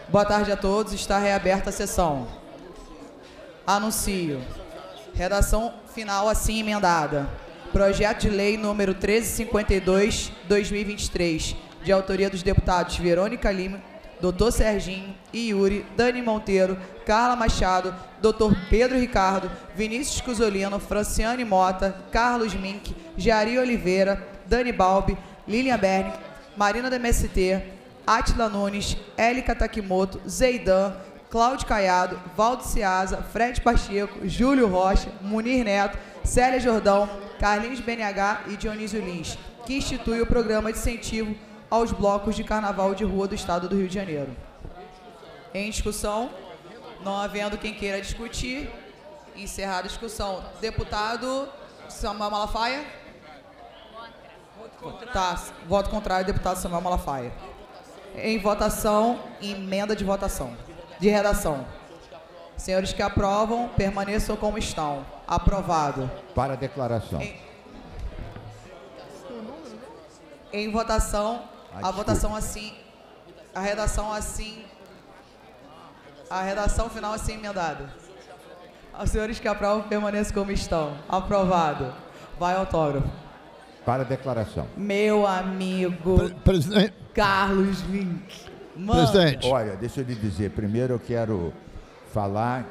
Boa tarde a todos. Está reaberta a sessão. Anuncio. Redação final assim emendada. Projeto de lei número 1352/2023, de autoria dos deputados Verônica Lima, Dr. Serginho e Yuri, Dani Monteiro, Carla Machado, Dr. Pedro Ricardo, Vinícius Cusolino, Franciane Mota, Carlos Mink, Jari Oliveira, Dani Balbi, Lilian Berni, Marina do MST, Átila Nunes, Élica Takimoto, Zeidan, Cláudio Caiado, Valdo Ciasa, Fred Pacheco, Júlio Rocha, Munir Neto, Célia Jordão, Carlinhos BNH e Dionísio Lins, que institui o programa de incentivo aos blocos de carnaval de rua do estado do Rio de Janeiro. Em discussão, não havendo quem queira discutir, encerrada a discussão. Deputado Samuel Malafaia? Tá, voto contrário, deputado Samuel Malafaia. Em votação, emenda de votação. De redação. Senhores que aprovam, permaneçam como estão. Aprovado. Para a declaração. Em votação, a votação assim, a redação final assim emendada. Os senhores que aprovam, permaneçam como estão. Aprovado. Vai autógrafo. Para a declaração. Meu amigo Presidente. Carlos Mink. Mano. Presidente. Olha, deixa eu lhe dizer, primeiro eu quero falar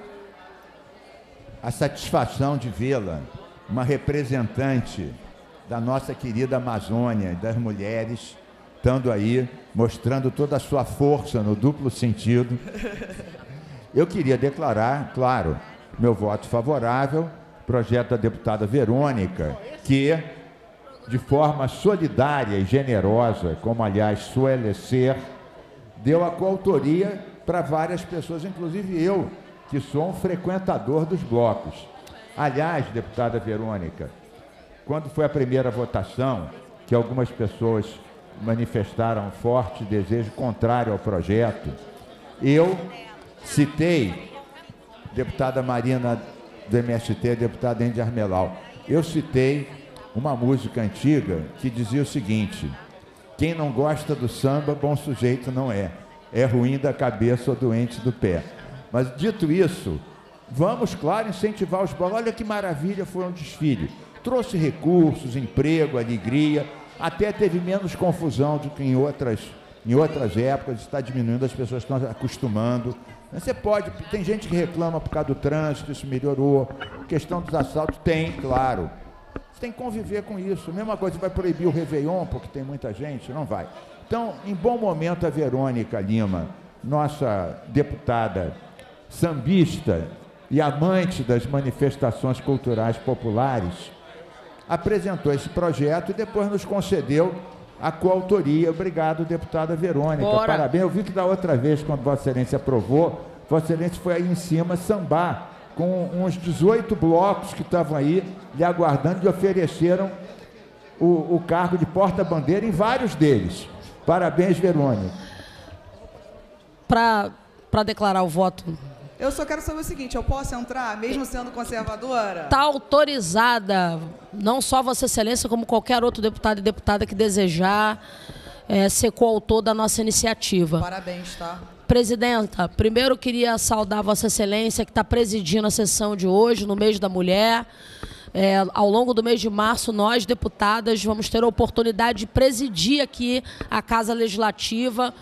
a satisfação de vê-la, uma representante da nossa querida Amazônia, das mulheres, estando aí, mostrando toda a sua força no duplo sentido. Eu queria declarar, claro, meu voto favorável, projeto da deputada Verônica, que, de forma solidária e generosa, como aliás suele ser, deu a coautoria para várias pessoas, inclusive eu, que sou um frequentador dos blocos. Aliás, deputada Verônica, quando foi a primeira votação, que algumas pessoas manifestaram forte desejo contrário ao projeto, eu citei, deputada Marina do MST, deputada Endy Armelau, eu citei uma música antiga que dizia o seguinte: quem não gosta do samba, bom sujeito não é. É ruim da cabeça ou doente do pé. Mas, dito isso, vamos, claro, incentivar os blocos. Olha que maravilha foi um desfile. Trouxe recursos, emprego, alegria, até teve menos confusão do que em outras épocas, está diminuindo, as pessoas estão acostumando. Você pode, tem gente que reclama por causa do trânsito, isso melhorou. Questão dos assaltos, tem, claro. Você tem que conviver com isso. Mesma coisa, você vai proibir o Réveillon, porque tem muita gente? Não vai. Então, em bom momento, a Verônica Lima, nossa deputada sambista e amante das manifestações culturais populares, apresentou esse projeto e depois nos concedeu a coautoria. Obrigado, deputada Verônica. Bora. Parabéns. Eu vi que da outra vez, quando Vossa Excelência aprovou, Vossa Excelência foi aí em cima sambar com uns 18 blocos que estavam aí lhe aguardando e ofereceram o cargo de porta-bandeira em vários deles. Parabéns, Verônica. Para declarar o voto. Eu só quero saber o seguinte, eu posso entrar, mesmo sendo conservadora? Está autorizada, não só Vossa Excelência, como qualquer outro deputado e deputada que desejar ser coautor da nossa iniciativa. Parabéns, tá? Presidenta, primeiro eu queria saudar Vossa Excelência, que está presidindo a sessão de hoje, no mês da mulher. Ao longo do mês de março, nós, deputadas, vamos ter a oportunidade de presidir aqui a Casa Legislativa.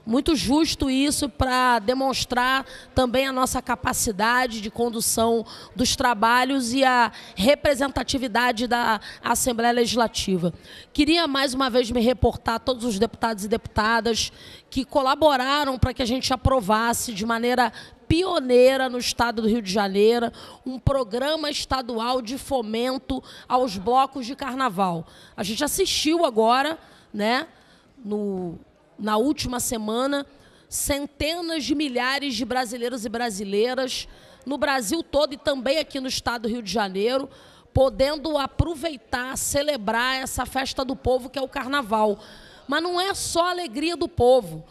Muito justo isso, para demonstrar também a nossa capacidade de condução dos trabalhos e a representatividade da Assembleia Legislativa. Queria mais uma vez me reportar a todos os deputados e deputadas que colaboraram para que a gente aprovasse de maneira pioneira no estado do Rio de Janeiro um programa estadual de fomento aos blocos de carnaval. A gente assistiu agora, né, na última semana, centenas de milhares de brasileiros e brasileiras no Brasil todo e também aqui no estado do Rio de Janeiro, podendo aproveitar, celebrar essa festa do povo que é o carnaval. Mas não é só a alegria do povo.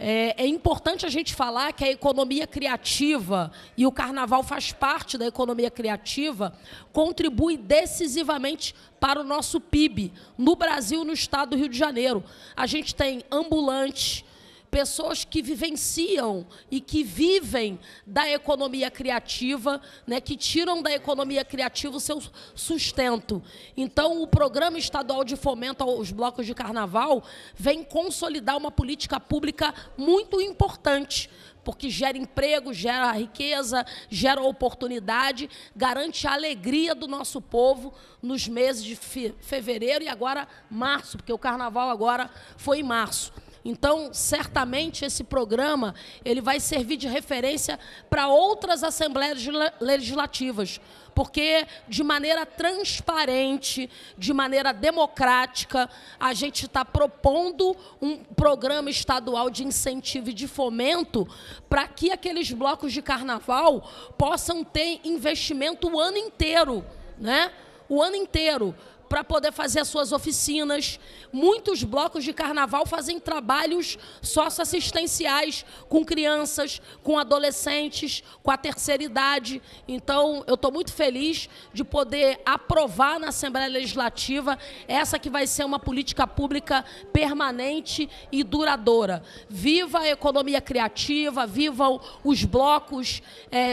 É importante a gente falar que a economia criativa, e o carnaval faz parte da economia criativa, contribui decisivamente para o nosso PIB, no Brasil e no estado do Rio de Janeiro. A gente tem ambulantes, pessoas que vivenciam e que vivem da economia criativa, né, que tiram da economia criativa o seu sustento. Então, o Programa Estadual de Fomento aos Blocos de Carnaval vem consolidar uma política pública muito importante, porque gera emprego, gera riqueza, gera oportunidade, garante a alegria do nosso povo nos meses de fevereiro e agora março, porque o Carnaval agora foi em março. Então, certamente, esse programa ele vai servir de referência para outras assembleias legislativas, porque, de maneira transparente, de maneira democrática, a gente está propondo um programa estadual de incentivo e de fomento para que aqueles blocos de carnaval possam ter investimento o ano inteiro, né? O ano inteiro, para poder fazer as suas oficinas. Muitos blocos de carnaval fazem trabalhos socioassistenciais com crianças, com adolescentes, com a terceira idade. Então, eu estou muito feliz de poder aprovar na Assembleia Legislativa essa que vai ser uma política pública permanente e duradoura. Viva a economia criativa, vivam os blocos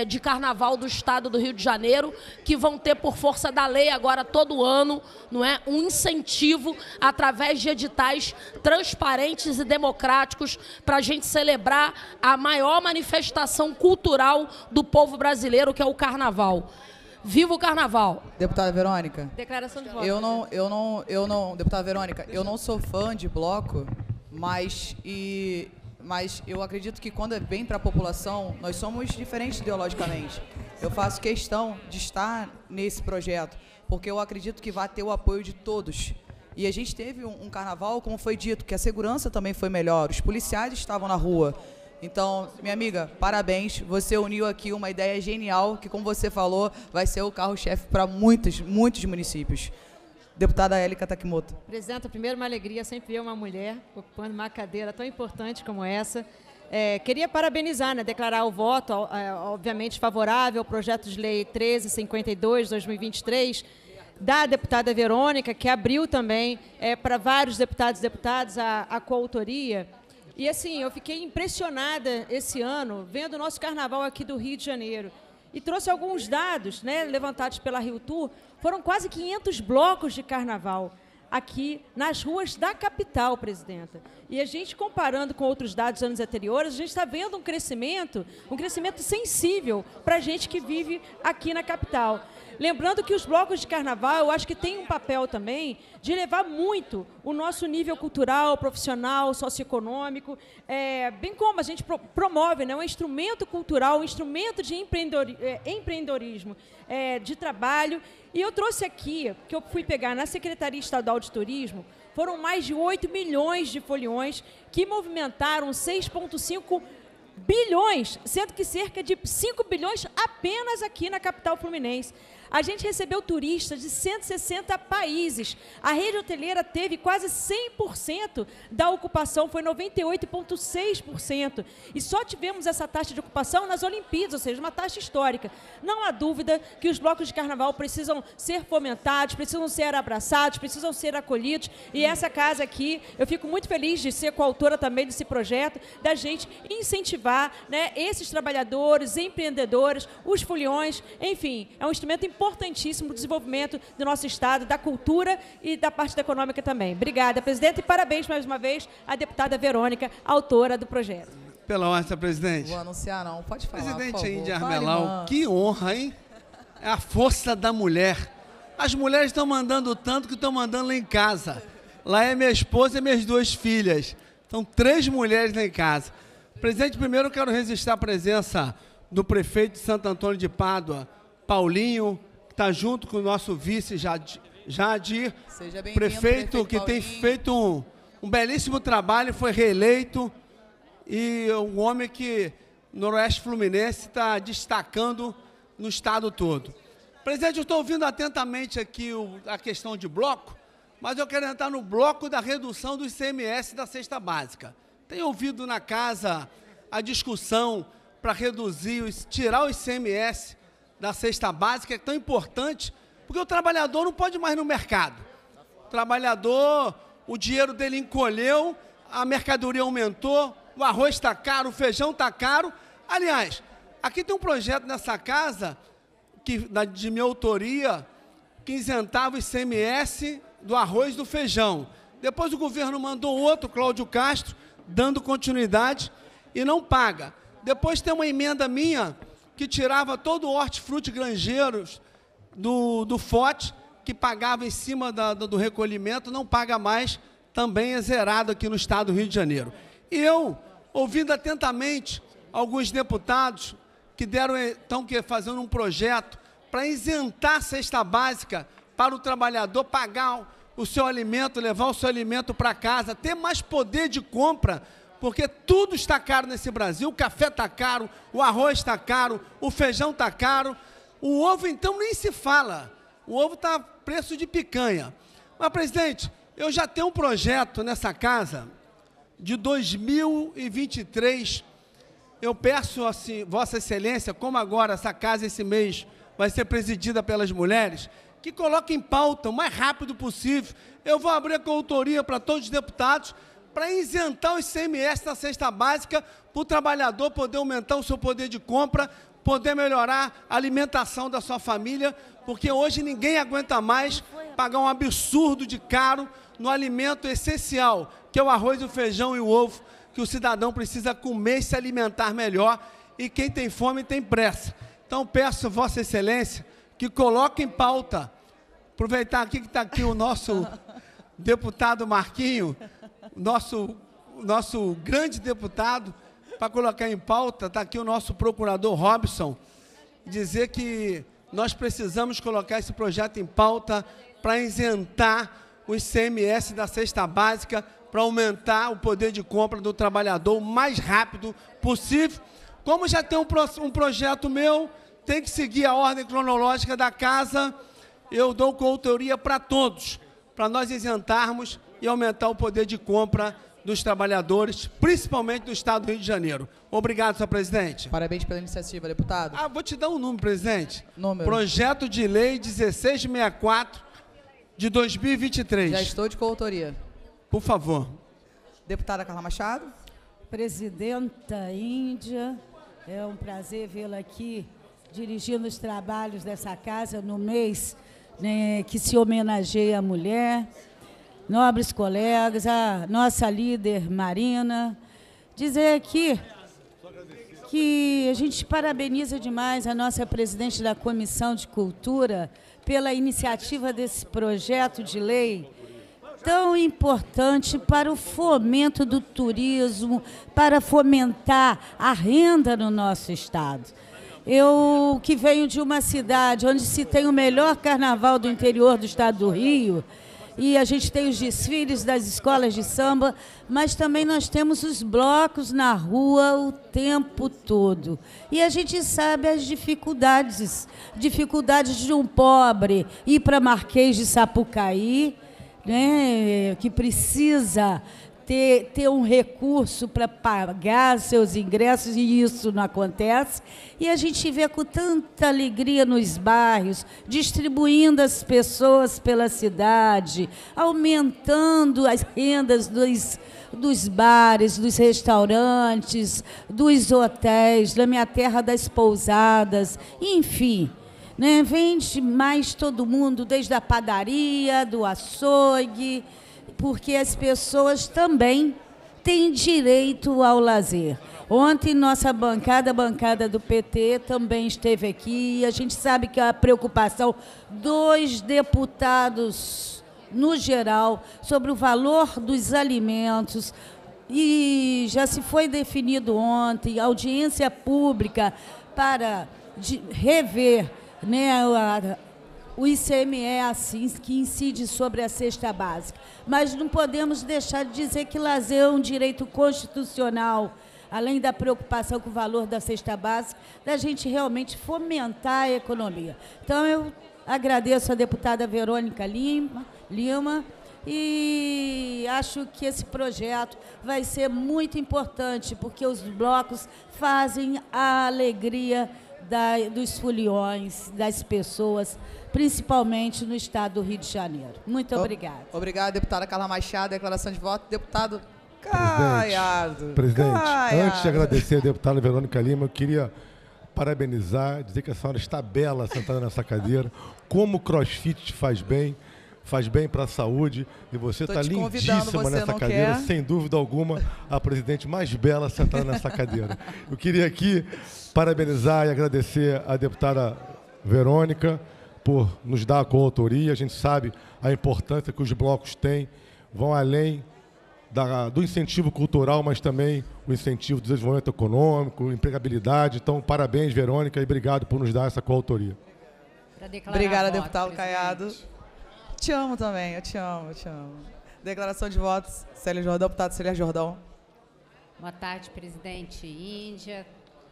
de carnaval do Estado do Rio de Janeiro, que vão ter, por força da lei, agora todo ano, não é, um incentivo através de editais transparentes e democráticos para a gente celebrar a maior manifestação cultural do povo brasileiro, que é o Carnaval. Viva o Carnaval! Deputada Verônica. Declaração de voto. Deputada Verônica, eu não sou fã de bloco, mas eu acredito que quando vem para a população, nós somos diferentes ideologicamente. Eu faço questão de estar nesse projeto, porque eu acredito que vai ter o apoio de todos. E a gente teve um carnaval, como foi dito, que a segurança também foi melhor, os policiais estavam na rua. Então, minha amiga, parabéns, você uniu aqui uma ideia genial, que, como você falou, vai ser o carro-chefe para muitos municípios. Deputada Élica Takimoto. Presidenta, primeiro uma alegria sempre ver uma mulher ocupando uma cadeira tão importante como essa. Queria parabenizar, né, declarar o voto, obviamente, favorável ao projeto de lei 1352/2023, da deputada Verônica, que abriu também para vários deputados e deputadas a coautoria. E, assim, eu fiquei impressionada esse ano, vendo o nosso carnaval aqui do Rio de Janeiro. E trouxe alguns dados, né, levantados pela Rio Tour. Foram quase 500 blocos de carnaval aqui nas ruas da capital, presidenta. E a gente, comparando com outros dados dos anos anteriores, a gente está vendo um crescimento sensível para a gente que vive aqui na capital. Lembrando que os blocos de carnaval, eu acho que tem um papel também de elevar muito o nosso nível cultural, profissional, socioeconômico, bem como a gente promove, né, um instrumento cultural, um instrumento de empreendedorismo, de trabalho. E eu trouxe aqui, que eu fui pegar na Secretaria Estadual de Turismo, foram mais de 8 milhões de foliões que movimentaram 6,5 bilhões, sendo que cerca de 5 bilhões apenas aqui na capital fluminense. A gente recebeu turistas de 160 países. A rede hoteleira teve quase 100% da ocupação, foi 98,6%. E só tivemos essa taxa de ocupação nas Olimpíadas, ou seja, uma taxa histórica. Não há dúvida que os blocos de carnaval precisam ser fomentados, precisam ser abraçados, precisam ser acolhidos. E essa casa aqui, eu fico muito feliz de ser coautora também desse projeto, da gente incentivar, né, esses trabalhadores, empreendedores, os foliões, enfim, é um instrumento importantíssimo para o desenvolvimento do nosso Estado, da cultura e da parte econômica também. Obrigada, presidente, e parabéns mais uma vez à deputada Verônica, autora do projeto. Pela ordem, presidente. Vou anunciar, não. Pode falar, Presidente Índia Fale, Armelau, mano. que honra, hein? É a força da mulher. As mulheres estão mandando tanto que estão mandando lá em casa. Lá é minha esposa e minhas 2 filhas. São 3 mulheres lá em casa. Presidente, primeiro eu quero registrar a presença do prefeito de Santo Antônio de Pádua, Paulinho, que está junto com o nosso vice Jadir, Seja bem-vindo, prefeito que tem Paulinho. feito um belíssimo trabalho, foi reeleito, e um homem que no Noroeste Fluminense está destacando no estado todo. Presidente, eu estou ouvindo atentamente aqui a questão de bloco, mas eu quero entrar no bloco da redução do ICMS da cesta básica. Tenho ouvido na casa a discussão para reduzir, tirar o ICMS da cesta básica, que é tão importante, porque o trabalhador não pode mais ir no mercado. O trabalhador, o dinheiro dele encolheu, a mercadoria aumentou, o arroz está caro, o feijão está caro. Aliás, aqui tem um projeto nessa casa, de minha autoria, que isentava o ICMS do arroz e do feijão. Depois o governo mandou outro, Cláudio Castro, dando continuidade e não paga. Depois tem uma emenda minha que tirava todo o hortifruti grangeiros do FOT, que pagava em cima do recolhimento, não paga mais, também é zerado aqui no estado do Rio de Janeiro. E eu, ouvindo atentamente alguns deputados que estão fazendo um projeto para isentar a cesta básica para o trabalhador pagar o seu alimento, levar o seu alimento para casa, ter mais poder de compra, porque tudo está caro nesse Brasil, o café está caro, o arroz está caro, o feijão está caro, o ovo então nem se fala, o ovo está preço de picanha. Mas, presidente, eu já tenho um projeto nessa casa de 2023, eu peço assim, Vossa Excelência, como agora essa casa esse mês vai ser presidida pelas mulheres, que coloque em pauta o mais rápido possível. Eu vou abrir a coautoria para todos os deputados para isentar o ICMS da cesta básica para o trabalhador poder aumentar o seu poder de compra, poder melhorar a alimentação da sua família, porque hoje ninguém aguenta mais pagar um absurdo de caro no alimento essencial, que é o arroz, o feijão e o ovo, que o cidadão precisa comer e se alimentar melhor, e quem tem fome tem pressa. Então, peço, Vossa Excelência, que coloque em pauta, aproveitar aqui que está aqui o nosso deputado Marquinho, nosso grande deputado, para colocar em pauta, está aqui o nosso procurador Robson, dizer que nós precisamos colocar esse projeto em pauta para isentar o ICMS da cesta básica, para aumentar o poder de compra do trabalhador o mais rápido possível. Como já tem um projeto meu, tem que seguir a ordem cronológica da casa, eu dou coautoria para todos, para nós isentarmos e aumentar o poder de compra dos trabalhadores, principalmente do estado do Rio de Janeiro. Obrigado, senhor presidente. Parabéns pela iniciativa, deputado. Vou te dar um número, presidente. Número. Projeto de lei 1664 de 2023. Já estou de coautoria. Por favor. Deputada Carla Machado. Presidenta Índia, é um prazer vê-la aqui dirigindo os trabalhos dessa casa no mês, né, que se homenageia a mulher. Nobres colegas, a nossa líder Marina, dizer aqui que a gente parabeniza demais a nossa presidente da Comissão de Cultura pela iniciativa desse projeto de lei tão importante para o fomento do turismo, para fomentar a renda no nosso estado. Eu, que venho de uma cidade onde se tem o melhor carnaval do interior do estado do Rio, e a gente tem os desfiles das escolas de samba, mas também nós temos os blocos na rua o tempo todo. E a gente sabe as dificuldades de um pobre ir para Marquês de Sapucaí, né, que precisa ter um recurso para pagar seus ingressos, e isso não acontece. E a gente vê com tanta alegria nos bairros, distribuindo as pessoas pela cidade, aumentando as rendas dos bares, dos restaurantes, dos hotéis, da minha terra das pousadas, enfim. Né, vende mais todo mundo, desde a padaria, do açougue, porque as pessoas também têm direito ao lazer. Ontem, nossa bancada, a bancada do PT, também esteve aqui, e a gente sabe que a preocupação dos deputados, no geral, sobre o valor dos alimentos, e já se foi definido ontem, audiência pública para rever, né, o ICMS, que incide sobre a cesta básica. Mas não podemos deixar de dizer que lazer é um direito constitucional, além da preocupação com o valor da cesta básica, da gente realmente fomentar a economia. Então, eu agradeço a deputada Verônica Lima, e acho que esse projeto vai ser muito importante, porque os blocos fazem a alegria dos foliões, das pessoas, principalmente no estado do Rio de Janeiro. Muito obrigada. Obrigada, deputada Carla Machado. Declaração de voto. Deputado Caiado. Presidente, Caiado. antes de agradecer a deputada Verônica Lima, eu queria parabenizar, dizer que a senhora está bela sentada nessa cadeira, como o crossfit te faz bem para a saúde, e você está lindíssima você nessa não cadeira, quer? sem dúvida alguma, a presidente mais bela sentada nessa cadeira. Eu queria aqui parabenizar e agradecer a deputada Verônica por nos dar a coautoria. A gente sabe a importância que os blocos têm, vão além do incentivo cultural, mas também o incentivo do desenvolvimento econômico, empregabilidade. Então, parabéns, Verônica, e obrigado por nos dar essa coautoria. Obrigada, deputado Caiado. Te amo também, eu te amo, eu te amo. Declaração de votos, Célia Jordão, deputado Célia Jordão. Boa tarde, presidente Índia.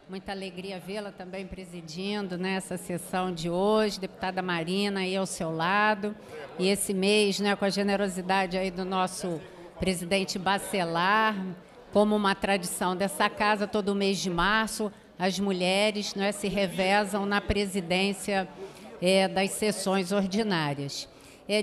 Muita alegria vê-la também presidindo nessa sessão de hoje. Deputada Marina aí ao seu lado. E esse mês, né, com a generosidade aí do nosso presidente Bacelar, como uma tradição dessa casa, todo mês de março, as mulheres, né, se revezam na presidência das sessões ordinárias.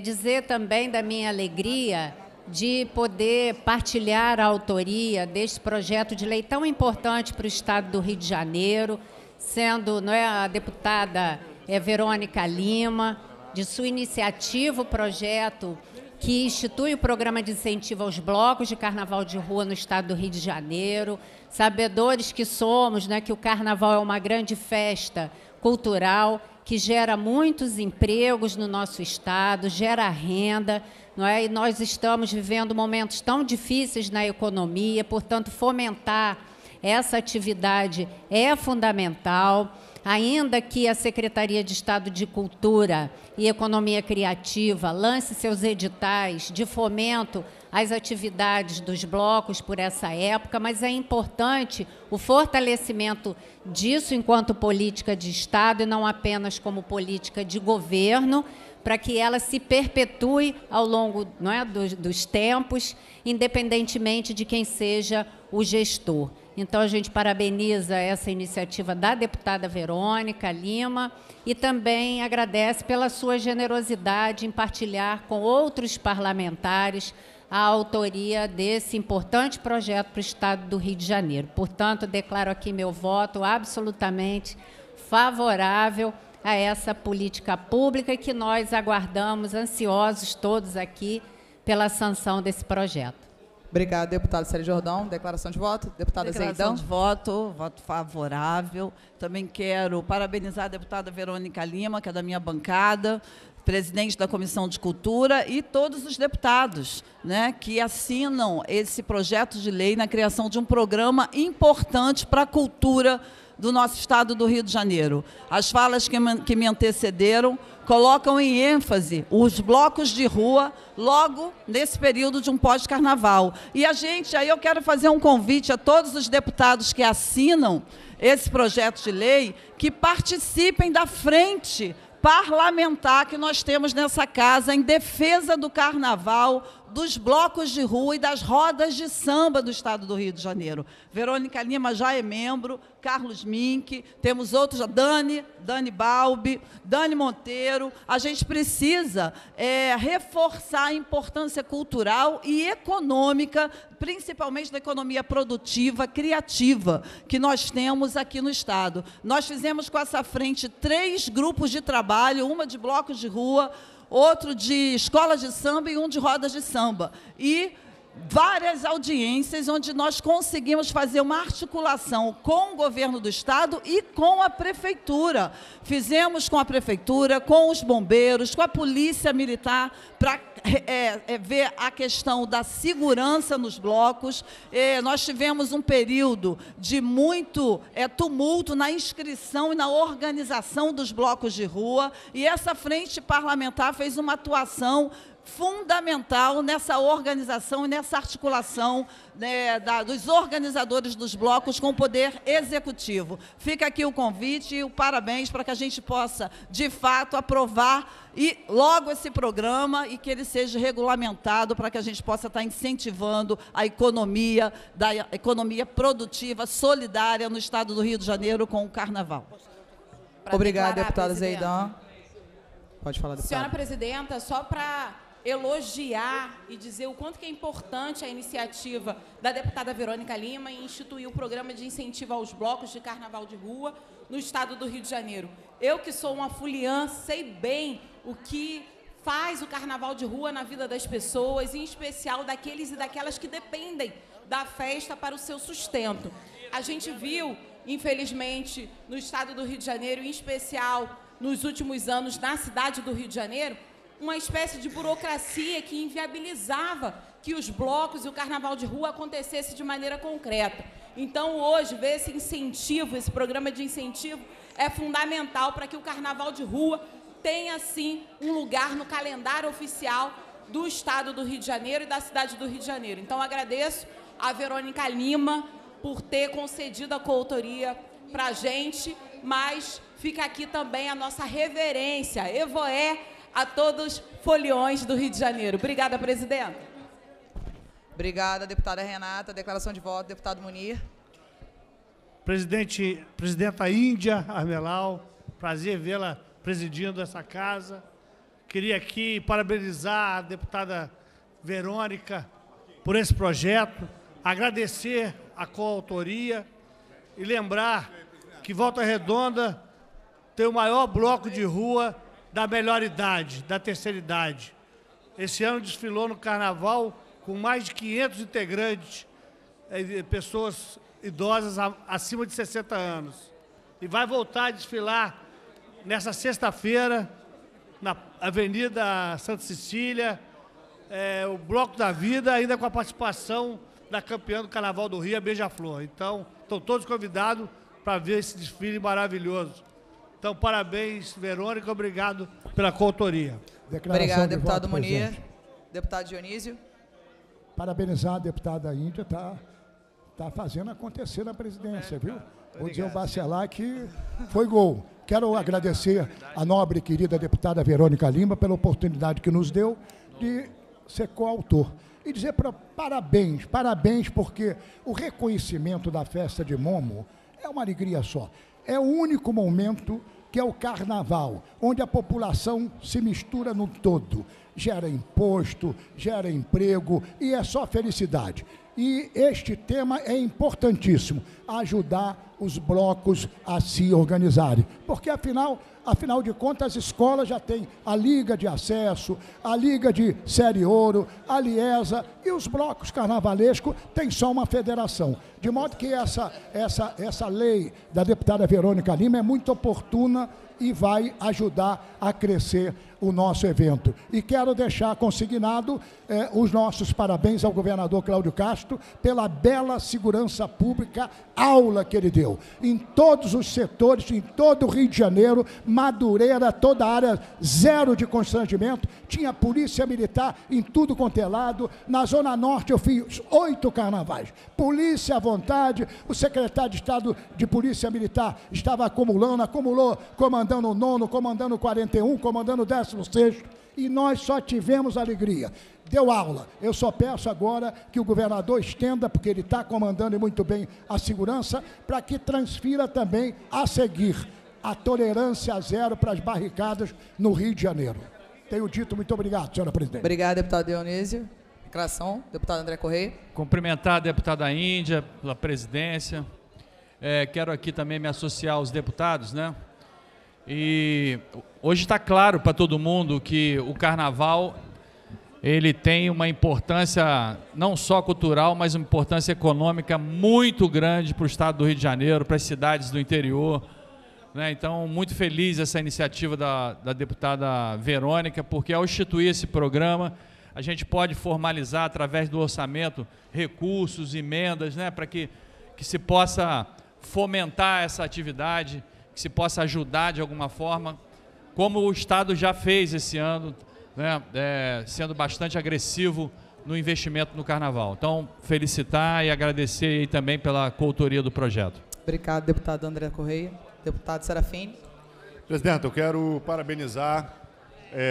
Dizer também da minha alegria de poder partilhar a autoria deste projeto de lei tão importante para o Estado do Rio de Janeiro, sendo, não é, a deputada Verônica Lima, de sua iniciativa, o projeto que institui o programa de incentivo aos blocos de carnaval de rua no Estado do Rio de Janeiro, sabedores que somos, né, que o carnaval é uma grande festa cultural que gera muitos empregos no nosso Estado, gera renda, não é? E nós estamos vivendo momentos tão difíceis na economia, portanto, fomentar essa atividade é fundamental, ainda que a Secretaria de Estado de Cultura e Economia Criativa lance seus editais de fomento às atividades dos blocos por essa época, mas é importante o fortalecimento disso enquanto política de Estado e não apenas como política de governo, para que ela se perpetue ao longo, não é, dos tempos, independentemente de quem seja o gestor. Então, a gente parabeniza essa iniciativa da deputada Verônica Lima e também agradece pela sua generosidade em partilhar com outros parlamentares a autoria desse importante projeto para o Estado do Rio de Janeiro. Portanto, declaro aqui meu voto absolutamente favorável a essa política pública que nós aguardamos, ansiosos todos aqui, pela sanção desse projeto. Obrigada, deputado Célia Jordão. Declaração de voto, deputada Declaração Zeidão. de voto, voto favorável. Também quero parabenizar a deputada Verônica Lima, que é da minha bancada, presidente da Comissão de Cultura, e todos os deputados, né, que assinam esse projeto de lei na criação de um programa importante para a cultura do nosso Estado do Rio de Janeiro. As falas que me antecederam colocam em ênfase os blocos de rua logo nesse período de um pós-carnaval. E aí eu quero fazer um convite a todos os deputados que assinam esse projeto de lei que participem da frente parlamentar que nós temos nessa casa em defesa do carnaval, dos blocos de rua e das rodas de samba do Estado do Rio de Janeiro. Verônica Lima já é membro, Carlos Mink, temos outros, Dani Balbi, Dani Monteiro. A gente precisa reforçar a importância cultural e econômica, principalmente da economia produtiva, criativa, que nós temos aqui no Estado. Nós fizemos com essa frente 3 grupos de trabalho, uma de blocos de rua, outro de escola de samba e um de rodas de samba. E várias audiências onde nós conseguimos fazer uma articulação com o governo do Estado e com a Prefeitura. Fizemos com a Prefeitura, com os bombeiros, com a Polícia Militar, para ver a questão da segurança nos blocos. Nós tivemos um período de muito tumulto na inscrição e na organização dos blocos de rua, e essa frente parlamentar fez uma atuação fundamental nessa organização e nessa articulação, né, dos organizadores dos blocos com o Poder Executivo. Fica aqui o convite e o parabéns para que a gente possa, de fato, aprovar logo esse programa e que ele seja regulamentado para que a gente possa estar incentivando a economia produtiva, solidária no Estado do Rio de Janeiro com o Carnaval. Obrigada, deputada Zeidão. Pode falar, deputada. Senhora presidenta, só para elogiar e dizer o quanto que é importante a iniciativa da deputada Verônica Lima em instituir o programa de incentivo aos blocos de carnaval de rua no estado do Rio de Janeiro. Eu, que sou uma fuliã, sei bem o que faz o carnaval de rua na vida das pessoas, em especial daqueles e daquelas que dependem da festa para o seu sustento. A gente viu, infelizmente, no estado do Rio de Janeiro, em especial nos últimos anos na cidade do Rio de Janeiro, uma espécie de burocracia que inviabilizava que os blocos e o carnaval de rua acontecesse de maneira concreta. Então, hoje, ver esse incentivo, esse programa de incentivo, é fundamental para que o carnaval de rua tenha, sim, um lugar no calendário oficial do estado do Rio de Janeiro e da cidade do Rio de Janeiro. Então, agradeço a Verônica Lima por ter concedido a coautoria para a gente, mas fica aqui também a nossa reverência, evoé, a todos os foliões do Rio de Janeiro. Obrigada, presidenta. Obrigada, deputada Renata. Declaração de voto, deputado Munir. Presidenta Índia Armelau, prazer vê-la presidindo essa casa. Queria aqui parabenizar a deputada Verônica por esse projeto, agradecer a coautoria e lembrar que Volta Redonda tem o maior bloco de rua da melhor idade, da terceira idade. Esse ano desfilou no Carnaval com mais de 500 integrantes, pessoas idosas acima de 60 anos. E vai voltar a desfilar nessa sexta-feira, na Avenida Santa Cecília, o Bloco da Vida, ainda com a participação da campeã do Carnaval do Rio, a Beija-Flor. Então, estão todos convidados para ver esse desfile maravilhoso. Então, parabéns, Verônica, obrigado pela coautoria. Obrigado, deputado Munir. Deputado Dionísio. Parabenizar a deputada Índia, tá fazendo acontecer na presidência, viu? Vou dizer o Bacelar que foi gol. Quero agradecer a nobre e querida deputada Verônica Lima pela oportunidade que nos deu de ser coautor. E dizer parabéns, porque o reconhecimento da festa de Momo é uma alegria só. É o único momento que é o carnaval, onde a população se mistura no todo. Gera imposto, gera emprego e é só felicidade. E este tema é importantíssimo, ajudar os blocos a se organizarem. Porque, afinal de contas, as escolas já têm a Liga de Acesso, a Liga de Série Ouro, a Liesa, e os blocos carnavalescos têm só uma federação. De modo que essa lei da deputada Verônica Lima é muito oportuna e vai ajudar a crescer o nosso evento. E quero deixar consignado os nossos parabéns ao governador Cláudio Castro pela bela segurança pública aula que ele deu. Em todos os setores, em todo o Rio de Janeiro, Madureira, toda a área zero de constrangimento, tinha polícia militar em tudo quanto é lado. Na Zona Norte eu fiz 8 carnavais. Polícia à vontade, o secretário de Estado de Polícia Militar estava acumulou, comandando o 9º, comandando o 41, comandando o 16º, e nós só tivemos alegria. Deu aula. Eu só peço agora que o governador estenda, porque ele está comandando muito bem a segurança, para que transfira também a seguir a tolerância zero para as barricadas no Rio de Janeiro. Tenho dito, muito obrigado, senhora presidente. Obrigado, deputado Dionísio. Declaração, deputado André Correia. Cumprimentar a deputada Índia pela presidência. Quero aqui também me associar aos deputados, né? E hoje está claro para todo mundo que o carnaval ele tem uma importância não só cultural, mas uma importância econômica muito grande para o estado do Rio de Janeiro, para as cidades do interior, né? Então, muito feliz essa iniciativa da deputada Verônica, porque ao instituir esse programa, a gente pode formalizar através do orçamento recursos, emendas, né? Para que se possa fomentar essa atividade, que se possa ajudar de alguma forma, como o Estado já fez esse ano, né, sendo bastante agressivo no investimento no Carnaval. Então, felicitar e agradecer aí também pela coautoria do projeto. Obrigado, deputado André Correia. Deputado Serafim. Presidente, eu quero parabenizar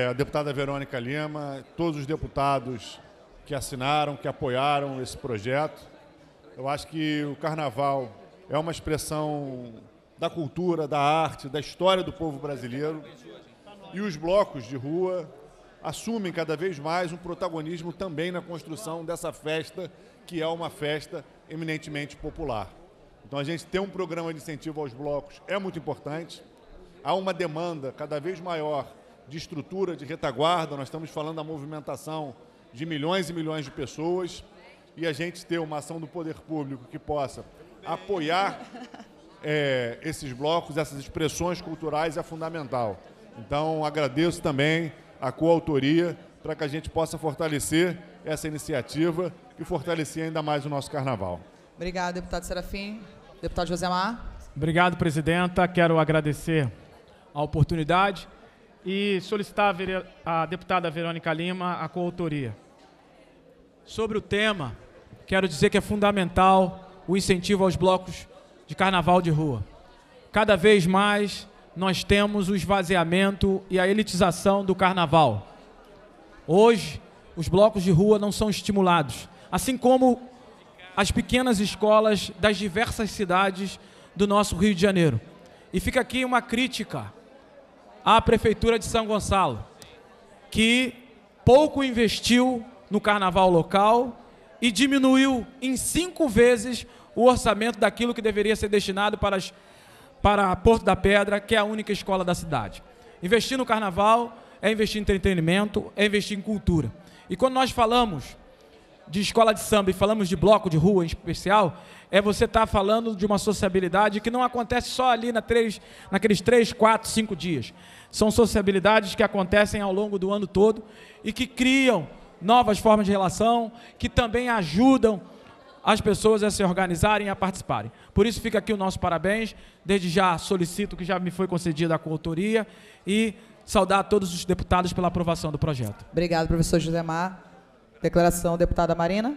a deputada Verônica Lima, todos os deputados que assinaram, que apoiaram esse projeto. Eu acho que o Carnaval é uma expressão da cultura, da arte, da história do povo brasileiro. E os blocos de rua, assumem cada vez mais um protagonismo também na construção dessa festa, que é uma festa eminentemente popular. Então, a gente ter um programa de incentivo aos blocos é muito importante. Há uma demanda cada vez maior de estrutura, de retaguarda. Nós estamos falando da movimentação de milhões e milhões de pessoas, e a gente ter uma ação do poder público que possa apoiar esses blocos, essas expressões culturais é fundamental. Então, agradeço também a coautoria para que a gente possa fortalecer essa iniciativa e fortalecer ainda mais o nosso carnaval. Obrigado, deputado Serafim. Deputado Josemar. Obrigado, presidenta. Quero agradecer a oportunidade e solicitar à deputada Verônica Lima a coautoria. Sobre o tema, quero dizer que é fundamental o incentivo aos blocos de carnaval de rua. Cada vez mais nós temos o esvaziamento e a elitização do carnaval. Hoje, os blocos de rua não são estimulados, assim como as pequenas escolas das diversas cidades do nosso Rio de Janeiro. E fica aqui uma crítica à Prefeitura de São Gonçalo, que pouco investiu no carnaval local e diminuiu em 5 vezes o orçamento daquilo que deveria ser destinado para Porto da Pedra, que é a única escola da cidade. Investir no carnaval é investir em entretenimento, é investir em cultura. E quando nós falamos de escola de samba e falamos de bloco de rua em especial, você estar falando de uma sociabilidade que não acontece só ali naqueles 3, 4, 5 dias. São sociabilidades que acontecem ao longo do ano todo e que criam novas formas de relação, que também ajudam as pessoas a se organizarem e a participarem. Por isso fica aqui o nosso parabéns. Desde já solicito que já me foi concedida a coautoria e saudar a todos os deputados pela aprovação do projeto. Obrigado, professor Josemar. Declaração, deputada Marina.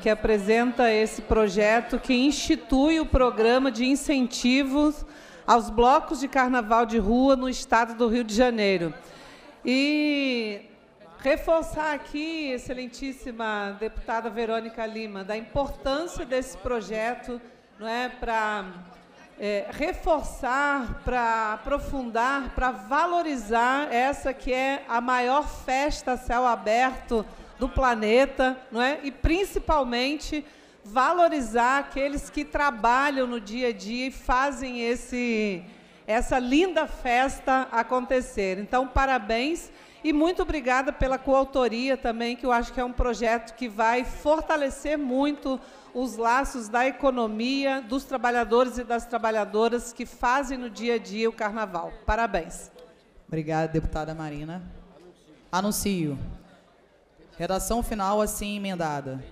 Que apresenta esse projeto que institui o programa de incentivos aos blocos de carnaval de rua no estado do Rio de Janeiro. E reforçar aqui, excelentíssima deputada Verônica Lima, da importância desse projeto, não é, para reforçar, para aprofundar, para valorizar essa que é a maior festa a céu aberto do planeta, não é? E principalmente valorizar aqueles que trabalham no dia a dia e fazem essa linda festa acontecer. Então, parabéns e muito obrigada pela coautoria também, que eu acho que é um projeto que vai fortalecer muito os laços da economia, dos trabalhadores e das trabalhadoras que fazem no dia a dia o carnaval. Parabéns. Obrigada, deputada Marina. Anuncio. Redação final assim emendada.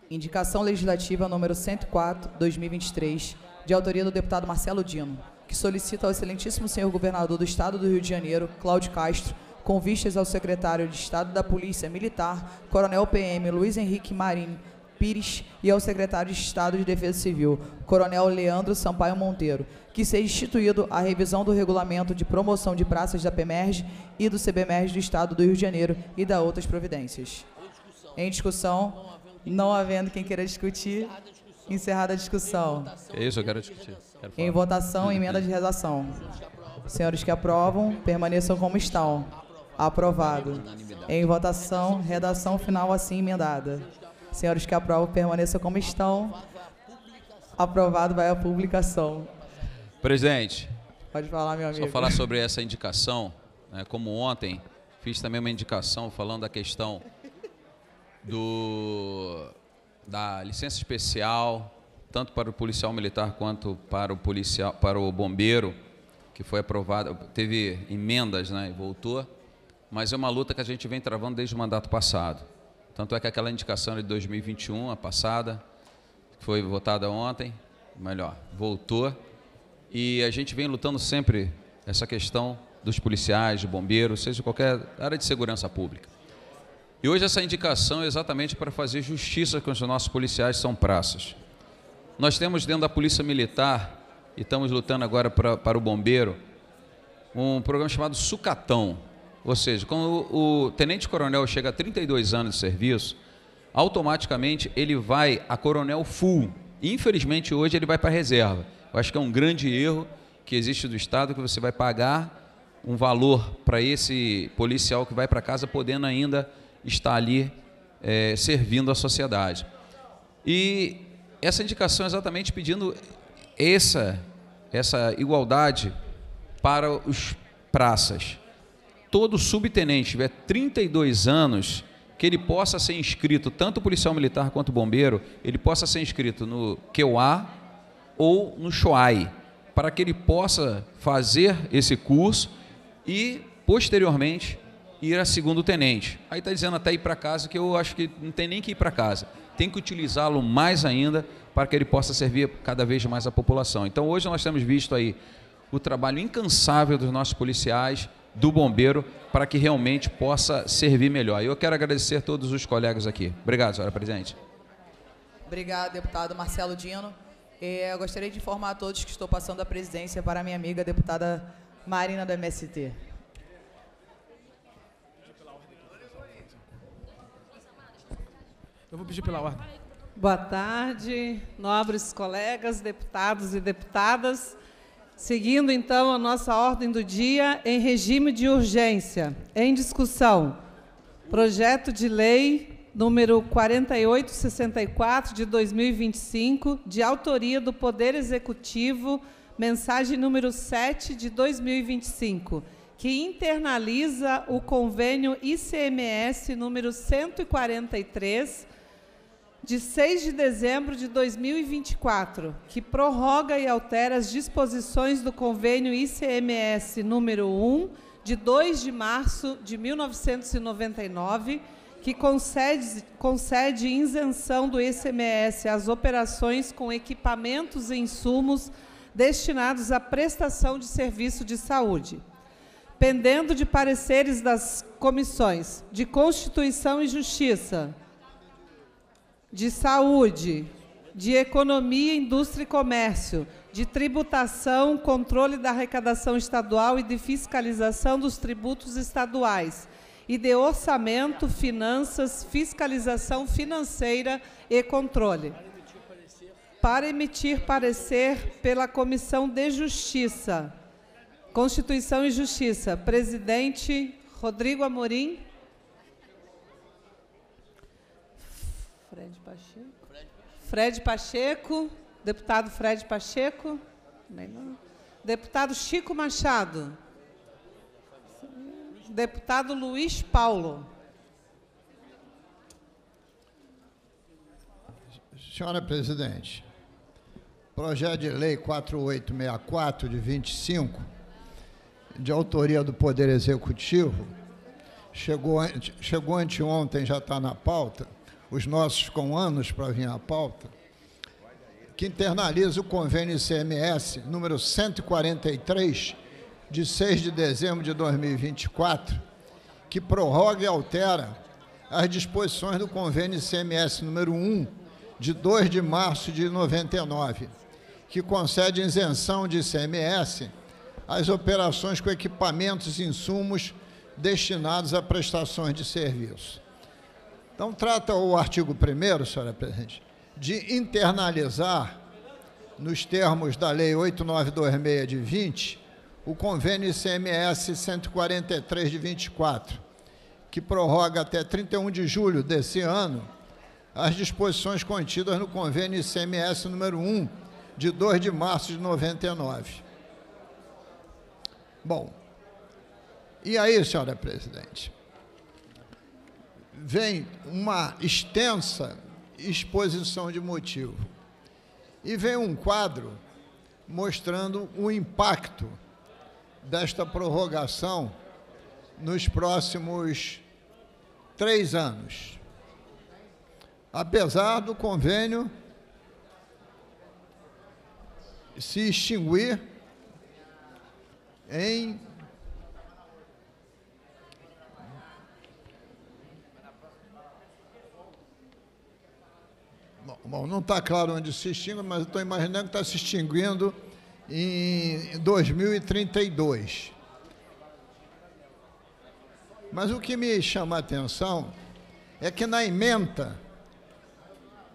Indicação legislativa número 104/2023, de autoria do deputado Marcelo Dino, que solicita ao excelentíssimo senhor governador do Estado do Rio de Janeiro, Cláudio Castro, com vistas ao secretário de Estado da Polícia Militar, coronel PM Luiz Henrique Marim Pires, e ao secretário de Estado de Defesa Civil, coronel Leandro Sampaio Monteiro, que seja instituído a revisão do regulamento de promoção de praças da PEMERG e do CBMERG do Estado do Rio de Janeiro e da outras providências. Em discussão, não havendo quem queira discutir, encerrada a discussão. É isso, eu quero discutir. Em votação, emenda de redação. Senhores que aprovam, permaneçam como estão. Aprovado. Em votação, redação final assim emendada. Senhores que aprovam, permaneçam como estão. Aprovado, vai à publicação. Presidente. Pode falar, meu amigo. Só falar sobre essa indicação, né, como ontem fiz também uma indicação falando da questão da licença especial, tanto para o policial militar quanto para o bombeiro, que foi aprovada, teve emendas, né, e voltou, mas é uma luta que a gente vem travando desde o mandato passado. Tanto é que aquela indicação de 2021, a passada, que foi votada ontem, voltou, e a gente vem lutando sempre essa questão dos policiais, de bombeiros, seja qualquer área de segurança pública. E hoje essa indicação é exatamente para fazer justiça com os nossos policiais que são praças. Nós temos dentro da Polícia Militar, e estamos lutando agora para o bombeiro, um programa chamado Sucatão. Ou seja, quando o tenente-coronel chega a 32 anos de serviço, automaticamente ele vai a coronel full. Infelizmente, hoje ele vai para a reserva. Eu acho que é um grande erro que existe do Estado, que você vai pagar um valor para esse policial que vai para casa, podendo ainda estar ali servindo a sociedade. E essa indicação é exatamente pedindo essa igualdade para os praças. Todo subtenente tiver 32 anos, que ele possa ser inscrito, tanto policial militar quanto bombeiro, ele possa ser inscrito no QUA ou no SHOAI, para que ele possa fazer esse curso e, posteriormente, ir a segundo tenente. Aí está dizendo até ir para casa, que eu acho que não tem nem que ir para casa. Tem que utilizá-lo mais ainda para que ele possa servir cada vez mais a população. Então, hoje nós temos visto aí o trabalho incansável dos nossos policiais, do bombeiro, para que realmente possa servir melhor. Eu quero agradecer a todos os colegas aqui. Obrigado, senhora presidente. Obrigado, deputado Marcelo Dino. Eu gostaria de informar a todos que estou passando a presidência para a minha amiga, a deputada Marina, do MST. Eu vou pedir pela ordem. Boa tarde, nobres colegas, deputados e deputadas. Seguindo, então, a nossa ordem do dia, em regime de urgência. Em discussão, projeto de lei número 4864, de 2025, de autoria do Poder Executivo, mensagem número 7, de 2025, que internaliza o convênio ICMS número 143, de 6 de dezembro de 2024, que prorroga e altera as disposições do convênio ICMS número 1, de 2 de março de 1999, que concede isenção do ICMS às operações com equipamentos e insumos destinados à prestação de serviço de saúde. Pendendo de pareceres das comissões de Constituição e Justiça, de Saúde, de Economia, Indústria e Comércio, de Tributação, Controle da Arrecadação Estadual e de Fiscalização dos Tributos Estaduais, e de Orçamento, Finanças, Fiscalização Financeira e Controle. Para emitir parecer pela Comissão de Justiça, Constituição e Justiça, presidente Rodrigo Amorim. Fred Pacheco, deputado Fred Pacheco. Deputado Chico Machado. Deputado Luiz Paulo. Senhora presidente, projeto de lei 4864, de 25, de autoria do Poder Executivo, chegou anteontem, já está na pauta, os nossos com anos para vir à pauta, que internaliza o convênio ICMS número 143, de 6 de dezembro de 2024, que prorroga e altera as disposições do convênio ICMS número 1, de 2 de março de 99, que concede isenção de ICMS às operações com equipamentos e insumos destinados a prestações de serviço. Então, trata o artigo 1º, senhora presidente, de internalizar, nos termos da Lei 8926 de 20, o convênio ICMS 143 de 24, que prorroga até 31 de julho desse ano as disposições contidas no convênio ICMS número 1, de 2 de março de 99. Bom, e aí, senhora presidente, vem uma extensa exposição de motivo e vem um quadro mostrando o impacto desta prorrogação nos próximos 3 anos. Apesar do convênio se extinguir em Bom, não está claro onde se extingue, mas estou imaginando que está se extinguindo em 2032. Mas o que me chama a atenção é que na ementa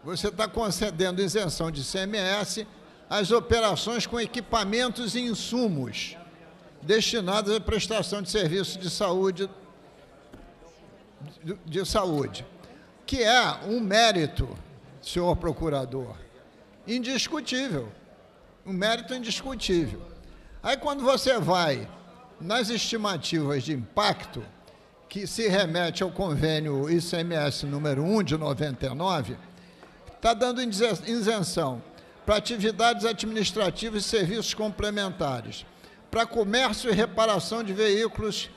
você está concedendo isenção de ICMS às operações com equipamentos e insumos destinados à prestação de serviços de saúde, que é um mérito, senhor procurador, indiscutível, um mérito indiscutível. Aí, quando você vai nas estimativas de impacto, que se remete ao convênio ICMS número 1 de 99, está dando isenção para atividades administrativas e serviços complementares, para comércio e reparação de veículos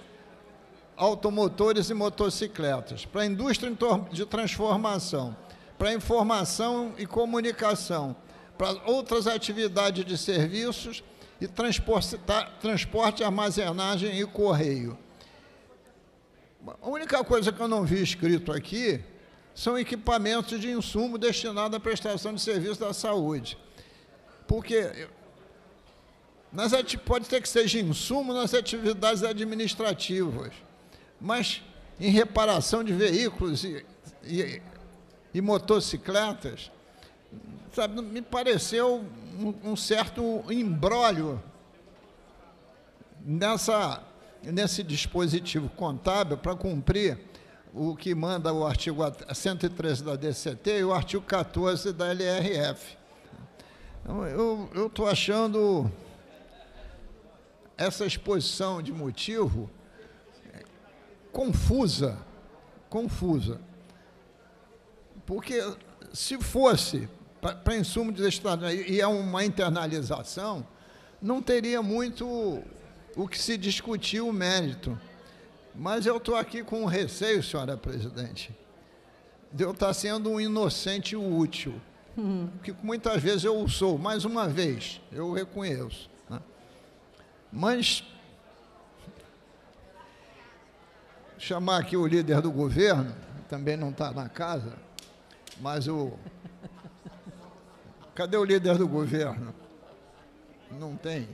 automotores e motocicletas, para a indústria de transformação, para informação e comunicação, para outras atividades de serviços e transporte, armazenagem e correio. A única coisa que eu não vi escrito aqui são equipamentos de insumo destinados à prestação de serviço da saúde. Porque pode ser que seja insumo nas atividades administrativas, mas em reparação de veículos e motocicletas, sabe, me pareceu um certo imbróglio nesse dispositivo contábil para cumprir o que manda o artigo 113 da DCT e o artigo 14 da LRF. Eu estou achando essa exposição de motivo confusa, porque se fosse para insumo de Estado e é uma internalização, não teria muito o que se discutir o mérito. Mas eu estou aqui com receio, senhora presidente, de eu estar sendo um inocente útil, que muitas vezes eu o sou, mais uma vez, eu reconheço, né? Mas chamar aqui o líder do governo, também não está na casa, mas cadê o líder do governo? Não tem.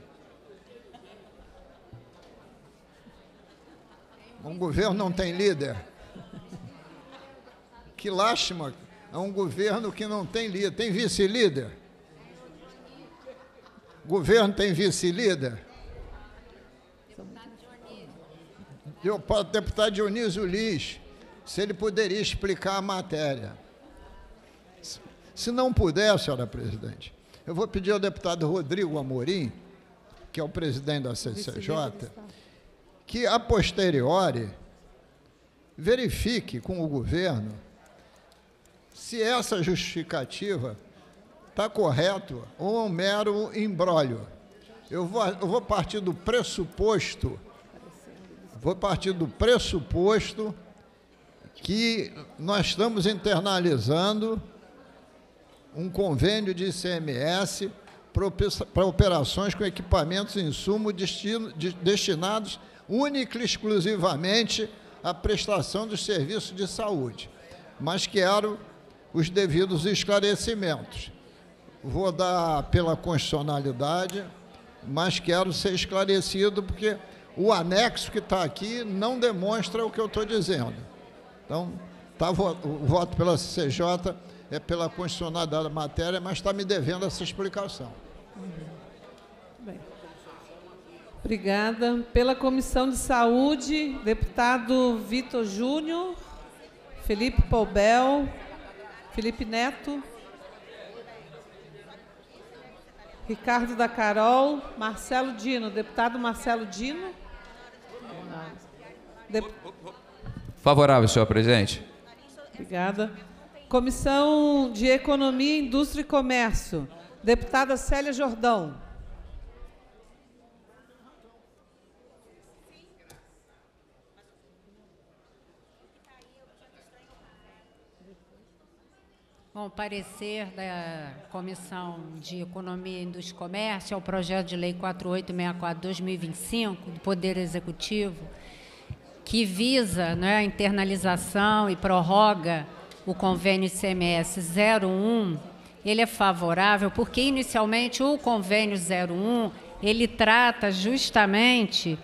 Um governo não tem líder. Que lástima, é um governo que não tem líder. Tem vice-líder? Governo tem vice-líder? Deputado Dionísio Liz, se ele poderia explicar a matéria. Se não puder, senhora presidente, eu vou pedir ao deputado Rodrigo Amorim, que é o presidente da CCJ, que, a posteriori, verifique com o governo se essa justificativa está correta ou é um mero imbróglio. Eu vou partir do pressuposto, que nós estamos internalizando um convênio de ICMS para operações com equipamentos e insumos destinados única e exclusivamente à prestação dos serviços de saúde. Mas quero os devidos esclarecimentos. Vou dar pela constitucionalidade, mas quero ser esclarecido, porque o anexo que está aqui não demonstra o que eu estou dizendo. Então, o voto pela CCJ é pela constitucionalidade da matéria, mas está me devendo essa explicação. Bem. Obrigada. Pela Comissão de Saúde, deputado Vitor Júnior, Felipe Poubel, Felipe Neto, Ricardo da Carol, Marcelo Dino, deputado Marcelo Dino. Favorável, senhor presidente. Obrigada. Comissão de Economia, Indústria e Comércio, deputada Célia Jordão. Bom, parecer da Comissão de Economia, Indústria e Comércio ao projeto de lei 4864/2025 do Poder Executivo, que visa, né, a internalização e prorroga o convênio ICMS 01, ele é favorável porque, inicialmente, o convênio 01, ele trata justamente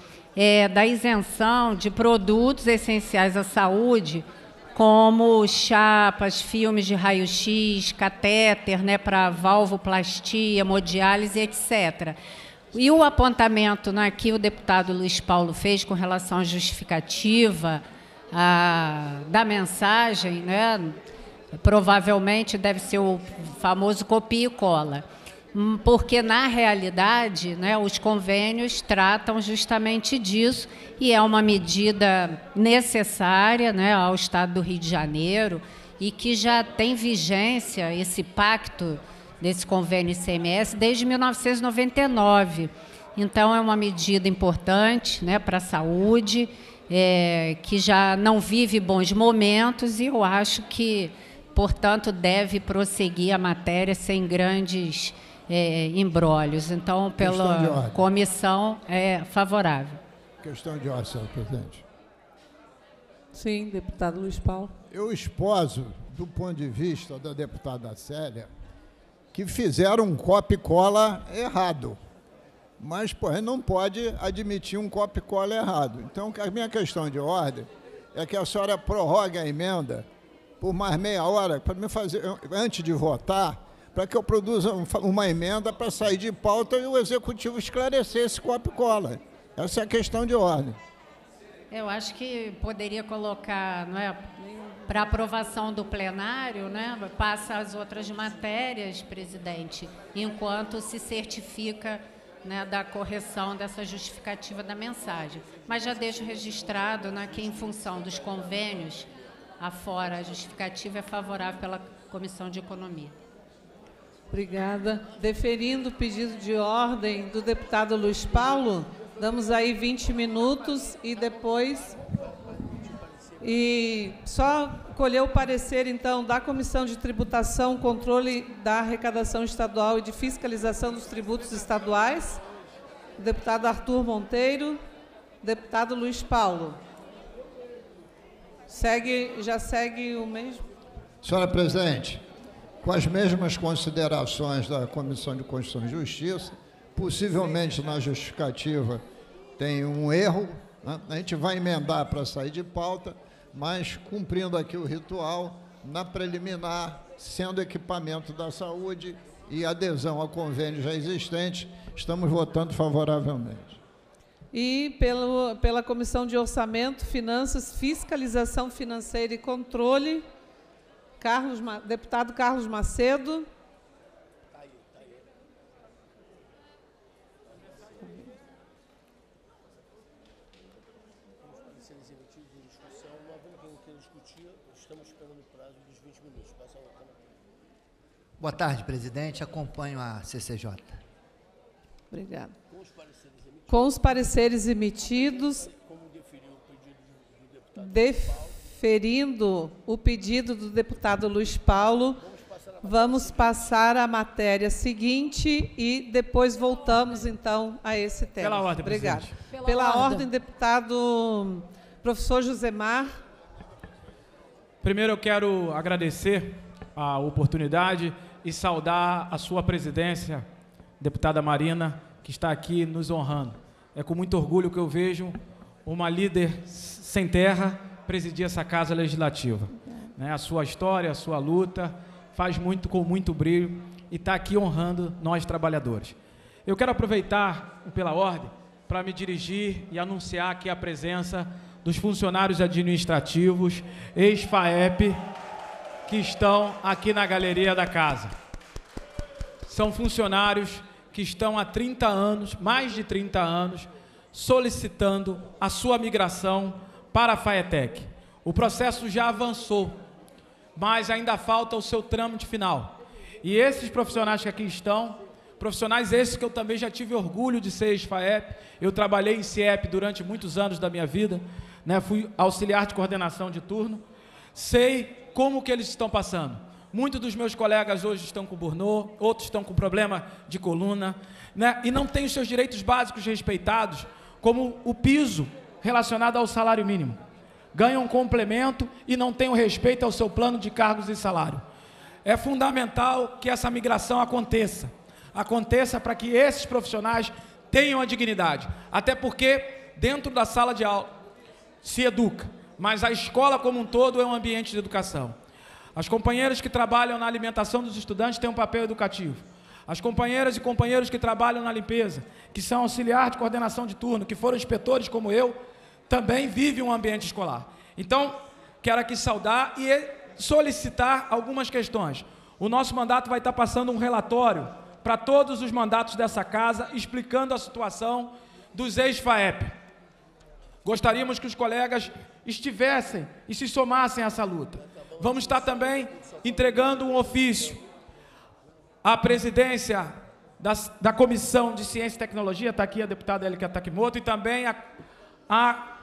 da isenção de produtos essenciais à saúde, como chapas, filmes de raio-x, catéter, né, para valvoplastia, hemodiálise, etc. E o apontamento, né, que o deputado Luiz Paulo fez com relação à justificativa da mensagem, né, provavelmente deve ser o famoso copia e cola, porque, na realidade, né, os convênios tratam justamente disso e é uma medida necessária, né, ao Estado do Rio de Janeiro e que já tem vigência, esse pacto desse convênio ICMS, desde 1999. Então, é uma medida importante, né, para a saúde, que já não vive bons momentos e eu acho que, portanto, deve prosseguir a matéria sem grandes embrólios. Então, pela comissão, é favorável. Questão de ordem, senhor presidente. Sim, deputado Luiz Paulo. Eu esposo, do ponto de vista da deputada Célia, que fizeram um copia e cola errado. Mas, porém, não pode admitir um copia e cola errado. Então, a minha questão de ordem é que a senhora prorrogue a emenda por mais meia hora, para me fazer, antes de votar, para que eu produza uma emenda para sair de pauta e o Executivo esclarecer esse copia e cola. Essa é a questão de ordem. Eu acho que poderia colocar, não é, para aprovação do plenário, né, passa as outras matérias, presidente, enquanto se certifica, né, da correção dessa justificativa da mensagem. Mas já deixo registrado, né, que, em função dos convênios, afora a justificativa é favorável pela Comissão de Economia. Obrigada. Deferindo o pedido de ordem do deputado Luiz Paulo, damos aí 20 minutos e depois... E só colher o parecer, então, da Comissão de Tributação, Controle da Arrecadação Estadual e de Fiscalização dos Tributos Estaduais, deputado Arthur Monteiro, deputado Luiz Paulo. Já segue o mesmo? Senhora presidente, com as mesmas considerações da Comissão de Constituição e Justiça, possivelmente na justificativa tem um erro, né? A gente vai emendar para sair de pauta, mas cumprindo aqui o ritual, na preliminar, sendo equipamento da saúde e adesão a convênio já existente, estamos votando favoravelmente. E pela Comissão de Orçamento, Finanças, Fiscalização Financeira e Controle, deputado Carlos Macedo. Boa tarde, presidente. Acompanho a CCJ. Obrigada. Com os pareceres emitidos, deferindo o pedido do deputado Luiz Paulo, vamos passar à matéria seguinte e depois voltamos, então, a esse tema. Pela ordem, obrigada. presidente. Pela ordem, deputado professor Josemar. Primeiro, eu quero agradecer a oportunidade e saudar a sua presidência, deputada Marina, que está aqui nos honrando. É com muito orgulho que eu vejo uma líder sem terra presidir essa Casa Legislativa. A sua história, a sua luta, faz muito com muito brilho e está aqui honrando nós trabalhadores. Eu quero aproveitar, pela ordem, para me dirigir e anunciar aqui a presença dos funcionários administrativos, ex-FAEP, que estão aqui na galeria da casa. São funcionários que estão há 30 anos, mais de 30 anos, solicitando a sua migração para a FAETEC. O processo já avançou, mas ainda falta o seu trâmite final. E esses profissionais que aqui estão, profissionais esses que eu também já tive orgulho de ser ex-FAEP, eu trabalhei em CIEP durante muitos anos da minha vida, né? Fui auxiliar de coordenação de turno, sei como que eles estão passando. Muitos dos meus colegas hoje estão com burnout, outros estão com problema de coluna, né? E não têm os seus direitos básicos respeitados, como o piso relacionado ao salário mínimo. Ganham um complemento e não têm o respeito ao seu plano de cargos e salário. É fundamental que essa migração aconteça para que esses profissionais tenham a dignidade. Até porque dentro da sala de aula se educa, mas a escola como um todo é um ambiente de educação. As companheiras que trabalham na alimentação dos estudantes têm um papel educativo. As companheiras e companheiros que trabalham na limpeza, que são auxiliar de coordenação de turno, que foram inspetores como eu, também vivem um ambiente escolar. Então, quero aqui saudar e solicitar algumas questões. O nosso mandato vai estar passando um relatório para todos os mandatos dessa casa, explicando a situação dos ex-FAEP. Gostaríamos que os colegas estivessem e se somassem a essa luta. Vamos estar também entregando um ofício à presidência da Comissão de Ciência e Tecnologia, está aqui a deputada Elika Takimoto, e também a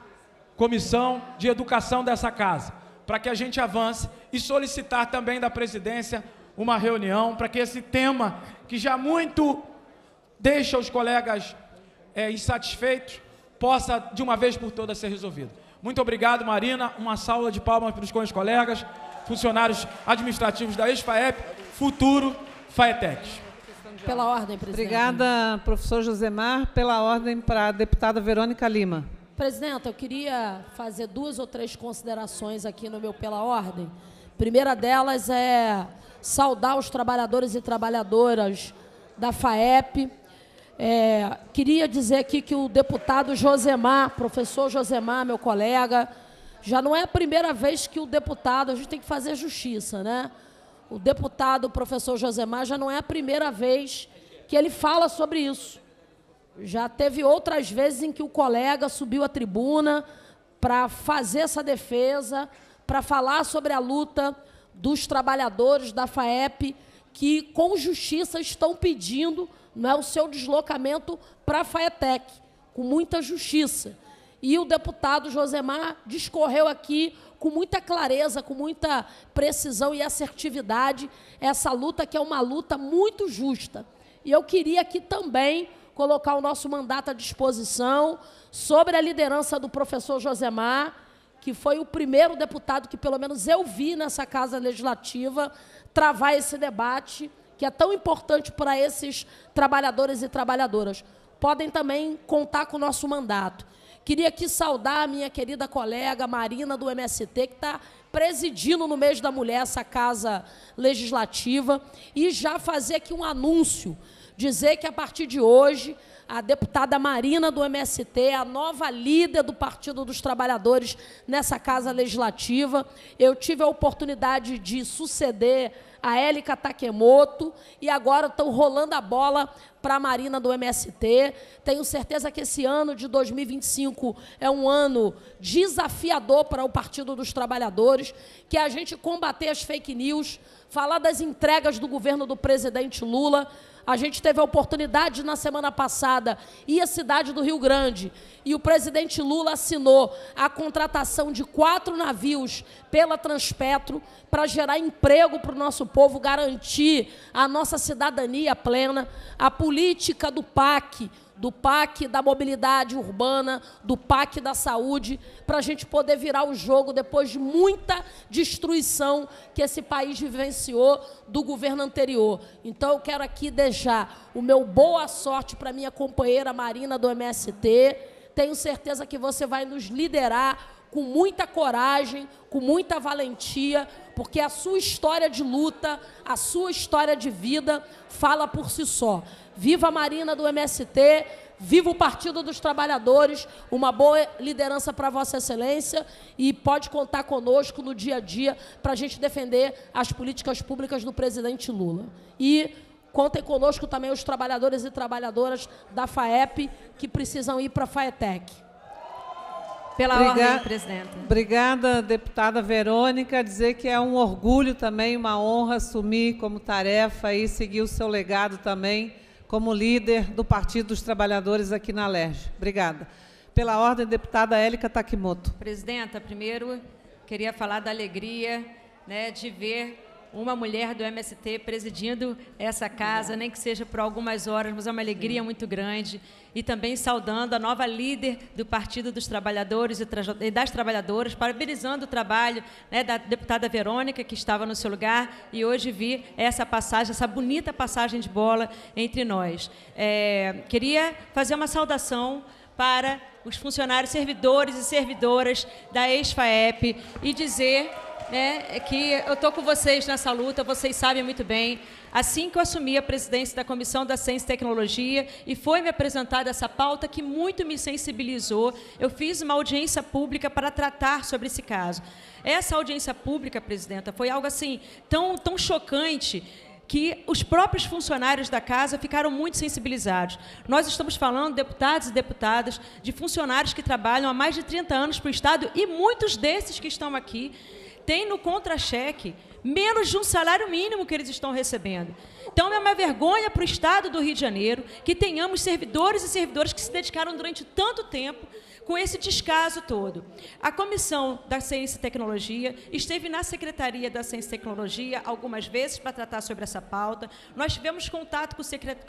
Comissão de Educação dessa casa, para que a gente avance e solicitar também da presidência uma reunião para que esse tema, que já muito deixa os colegas insatisfeitos, possa de uma vez por todas ser resolvido. Muito obrigado, Marina. Uma salva de palmas para os colegas, funcionários administrativos da ex-FAEP, futuro FAETEC. Pela ordem, presidente. Obrigada, professor Josemar. Pela ordem, para a deputada Verônica Lima. Presidente, eu queria fazer 2 ou 3 considerações aqui no meu pela ordem. Primeira delas é saudar os trabalhadores e trabalhadoras da FAEP. Queria dizer aqui que o deputado Josemar, professor Josemar, meu colega, já não é a primeira vez que o deputado, a gente tem que fazer justiça, né? O deputado, o professor Josemar, já não é a primeira vez que ele fala sobre isso. Já teve outras vezes em que o colega subiu à tribuna para fazer essa defesa, para falar sobre a luta dos trabalhadores da FAEP, que com justiça estão pedindo, não é, o seu deslocamento para a FAETEC, com muita justiça. E o deputado Josemar discorreu aqui com muita clareza, com muita precisão e assertividade, essa luta que é uma luta muito justa. E eu queria aqui também colocar o nosso mandato à disposição sobre a liderança do professor Josemar, que foi o primeiro deputado que, pelo menos, eu vi nessa Casa Legislativa travar esse debate, que é tão importante para esses trabalhadores e trabalhadoras. Podem também contar com o nosso mandato. Queria aqui saudar a minha querida colega Marina, do MST, que está presidindo no mês da mulher essa Casa Legislativa, e já fazer aqui um anúncio, dizer que, a partir de hoje, a deputada Marina, do MST, a nova líder do Partido dos Trabalhadores nessa Casa Legislativa. Eu tive a oportunidade de suceder a Elika Takimoto e agora estão rolando a bola para a Marina, do MST. Tenho certeza que esse ano de 2025 é um ano desafiador para o Partido dos Trabalhadores, que é a gente combater as fake news, falar das entregas do governo do presidente Lula. A gente teve a oportunidade, na semana passada, ir à cidade do Rio Grande, e o presidente Lula assinou a contratação de 4 navios pela Transpetro para gerar emprego para o nosso povo, garantir a nossa cidadania plena, a política do PAC da mobilidade urbana, do PAC da saúde, para a gente poder virar o jogo depois de muita destruição que esse país vivenciou do governo anterior. Então, eu quero aqui deixar o meu boa sorte para minha companheira Marina, do MST. Tenho certeza que você vai nos liderar com muita coragem, com muita valentia, porque a sua história de luta, a sua história de vida fala por si só. Viva a Marina, do MST, viva o Partido dos Trabalhadores, uma boa liderança para Vossa Excelência, e pode contar conosco no dia a dia para a gente defender as políticas públicas do presidente Lula. E contem conosco também os trabalhadores e trabalhadoras da FAEP que precisam ir para a FAETEC. Pela ordem, presidenta. Obrigada, deputada Verônica. Dizer que é um orgulho também, uma honra assumir como tarefa e seguir o seu legado também como líder do Partido dos Trabalhadores aqui na Alerj. Obrigada. Pela ordem, deputada Elika Takimoto. Presidenta, primeiro queria falar da alegria, né, de ver uma mulher do MST presidindo essa casa, nem que seja por algumas horas, mas é uma alegria muito grande. E também saudando a nova líder do Partido dos Trabalhadores e das Trabalhadoras, parabenizando o trabalho, né, da deputada Verônica, que estava no seu lugar, e hoje vi essa passagem, essa bonita passagem de bola entre nós. Queria fazer uma saudação para os funcionários, servidores e servidoras da ex-FAEP e dizer, né, que eu estou com vocês nessa luta, vocês sabem muito bem. Assim que eu assumi a presidência da Comissão da Ciência e Tecnologia e foi me apresentada essa pauta que muito me sensibilizou, eu fiz uma audiência pública para tratar sobre esse caso. Essa audiência pública, presidenta, foi algo assim tão chocante que os próprios funcionários da casa ficaram muito sensibilizados. Nós estamos falando, deputados e deputadas, de funcionários que trabalham há mais de 30 anos para o Estado e muitos desses que estão aqui têm no contra-cheque menos de um salário mínimo que eles estão recebendo. Então, é uma vergonha para o Estado do Rio de Janeiro que tenhamos servidores e servidoras que se dedicaram durante tanto tempo com esse descaso todo. A Comissão da Ciência e Tecnologia esteve na Secretaria da Ciência e Tecnologia algumas vezes para tratar sobre essa pauta. Nós tivemos contato com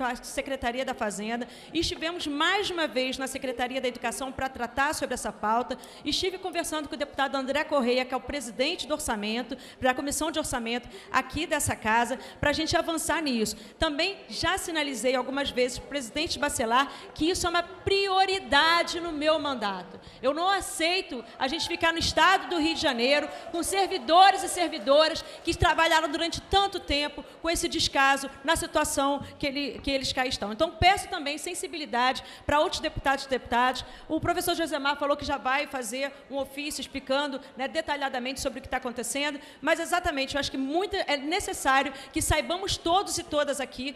a Secretaria da Fazenda e estivemos mais uma vez na Secretaria da Educação para tratar sobre essa pauta. Estive conversando com o deputado André Correia, que é o presidente do Orçamento, da Comissão de Orçamento aqui dessa casa, para a gente avançar nisso. Também já sinalizei algumas vezes para o presidente Bacelar que isso é uma prioridade no meu mandato. Eu não aceito a gente ficar no Estado do Rio de Janeiro com servidores e servidoras que trabalharam durante tanto tempo com esse descaso na situação que eles cá estão. Então, peço também sensibilidade para outros deputados e deputadas. O professor Josemar falou que já vai fazer um ofício explicando, né, detalhadamente sobre o que está acontecendo, mas exatamente, eu acho que é necessário que saibamos todos e todas aqui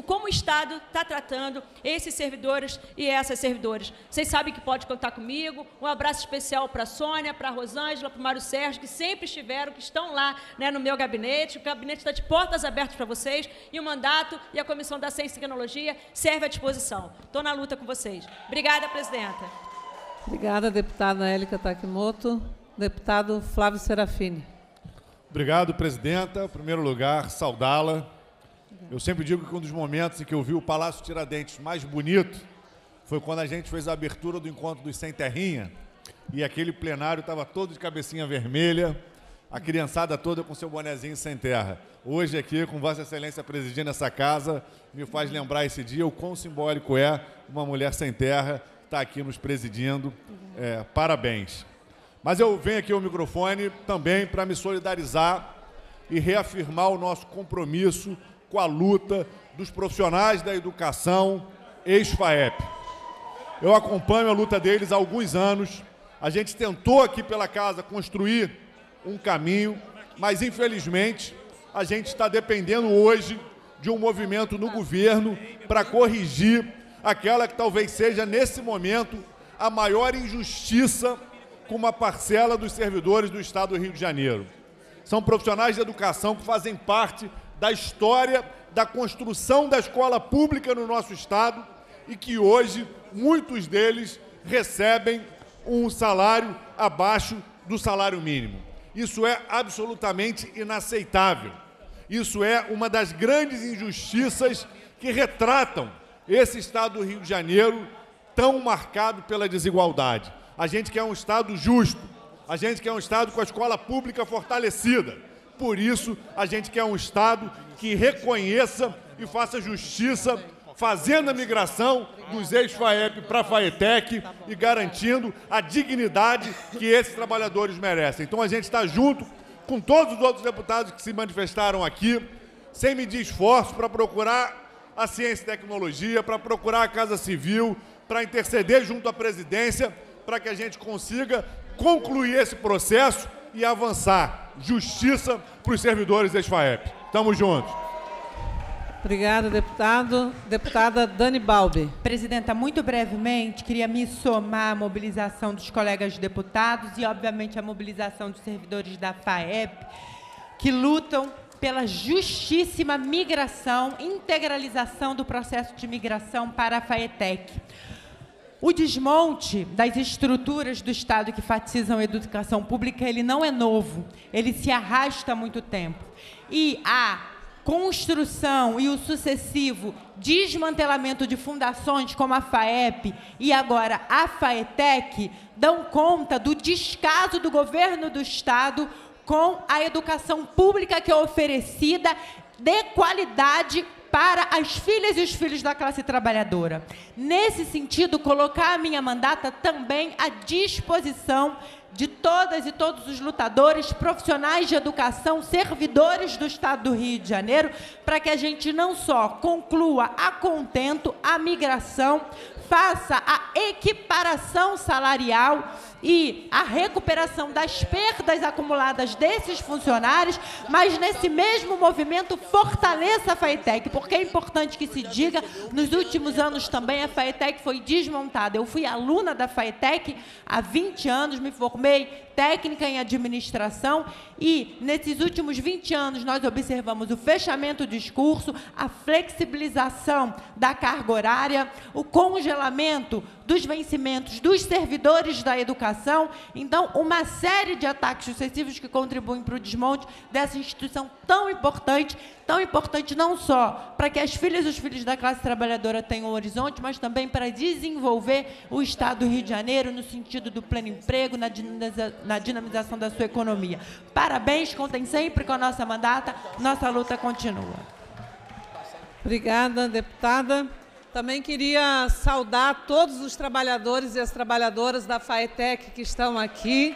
como o Estado está tratando esses servidores e essas servidoras. Vocês sabem que pode contar comigo. Um abraço especial para a Sônia, para a Rosângela, para o Mário Sérgio, que sempre estiveram, que estão lá, né, no meu gabinete. O gabinete está de portas abertas para vocês e o mandato e a Comissão da Ciência e Tecnologia serve à disposição. Estou na luta com vocês. Obrigada, presidenta. Obrigada, deputada Élica Takimoto. Deputado Flávio Serafini. Obrigado, presidenta. Em primeiro lugar, saudá-la. Eu sempre digo que um dos momentos em que eu vi o Palácio Tiradentes mais bonito foi quando a gente fez a abertura do Encontro dos Sem Terrinha e aquele plenário estava todo de cabecinha vermelha, a criançada toda com seu bonezinho sem terra. Hoje aqui, com Vossa Excelência presidindo essa casa, me faz lembrar esse dia o quão simbólico é uma mulher sem terra estar aqui nos presidindo. Parabéns. Mas eu venho aqui ao microfone também para me solidarizar e reafirmar o nosso compromisso com a luta dos profissionais da educação ex-FAEP. Eu acompanho a luta deles há alguns anos. A gente tentou aqui pela casa construir um caminho, mas infelizmente a gente está dependendo hoje de um movimento no governo para corrigir aquela que talvez seja, nesse momento, a maior injustiça com uma parcela dos servidores do Estado do Rio de Janeiro. São profissionais de educação que fazem parte da história da construção da escola pública no nosso Estado e que hoje muitos deles recebem um salário abaixo do salário mínimo. Isso é absolutamente inaceitável. Isso é uma das grandes injustiças que retratam esse Estado do Rio de Janeiro tão marcado pela desigualdade. A gente quer um Estado justo, a gente quer um Estado com a escola pública fortalecida. Por isso, a gente quer um Estado que reconheça e faça justiça, fazendo a migração dos ex-FAEP para a FAETEC e garantindo a dignidade que esses trabalhadores merecem. Então, a gente está junto com todos os outros deputados que se manifestaram aqui, sem medir esforço para procurar a Ciência e Tecnologia, para procurar a Casa Civil, para interceder junto à presidência, para que a gente consiga concluir esse processo e avançar. Justiça para os servidores ex-FAEP. Estamos juntos. Obrigada, deputado. Deputada Dani Balbi. Presidenta, muito brevemente, queria me somar à mobilização dos colegas deputados e, obviamente, à mobilização dos servidores da FAEP, que lutam pela justíssima migração, integralização do processo de migração para a FAETEC. O desmonte das estruturas do Estado que enfatizam a educação pública, ele não é novo, ele se arrasta há muito tempo. E a construção e o sucessivo desmantelamento de fundações como a FAEP e agora a FAETEC dão conta do descaso do governo do Estado com a educação pública que é oferecida de qualidade para as filhas e os filhos da classe trabalhadora. Nesse sentido, colocar a minha mandata também à disposição de todas e todos os lutadores, profissionais de educação, servidores do Estado do Rio de Janeiro, para que a gente não só conclua a contento a migração, faça a equiparação salarial e a recuperação das perdas acumuladas desses funcionários, mas nesse mesmo movimento fortaleça a FAETEC, porque é importante que se diga, nos últimos anos também a FAETEC foi desmontada. Eu fui aluna da FAETEC há 20 anos, me formei técnica em administração e, nesses últimos 20 anos, nós observamos o fechamento do discurso, a flexibilização da carga horária, o congelamento dos vencimentos dos servidores da educação. Então, uma série de ataques sucessivos que contribuem para o desmonte dessa instituição tão importante não só para que as filhas e os filhos da classe trabalhadora tenham um horizonte, mas também para desenvolver o Estado do Rio de Janeiro no sentido do pleno emprego, na dinamização da sua economia. Parabéns, contem sempre com a nossa mandata, nossa luta continua. Obrigada, deputada. Também queria saudar todos os trabalhadores e as trabalhadoras da FAETEC que estão aqui,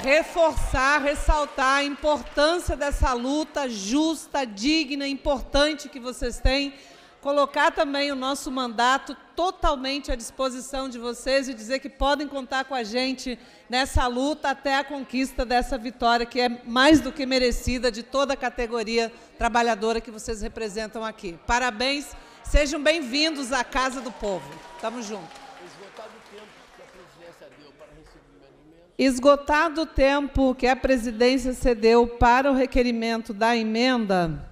reforçar, ressaltar a importância dessa luta justa, digna, importante que vocês têm, colocar também o nosso mandato totalmente à disposição de vocês e dizer que podem contar com a gente nessa luta até a conquista dessa vitória, que é mais do que merecida de toda a categoria trabalhadora que vocês representam aqui. Parabéns, sejam bem-vindos à Casa do Povo. Estamos juntos. Esgotado o tempo que a presidência cedeu para o requerimento da emenda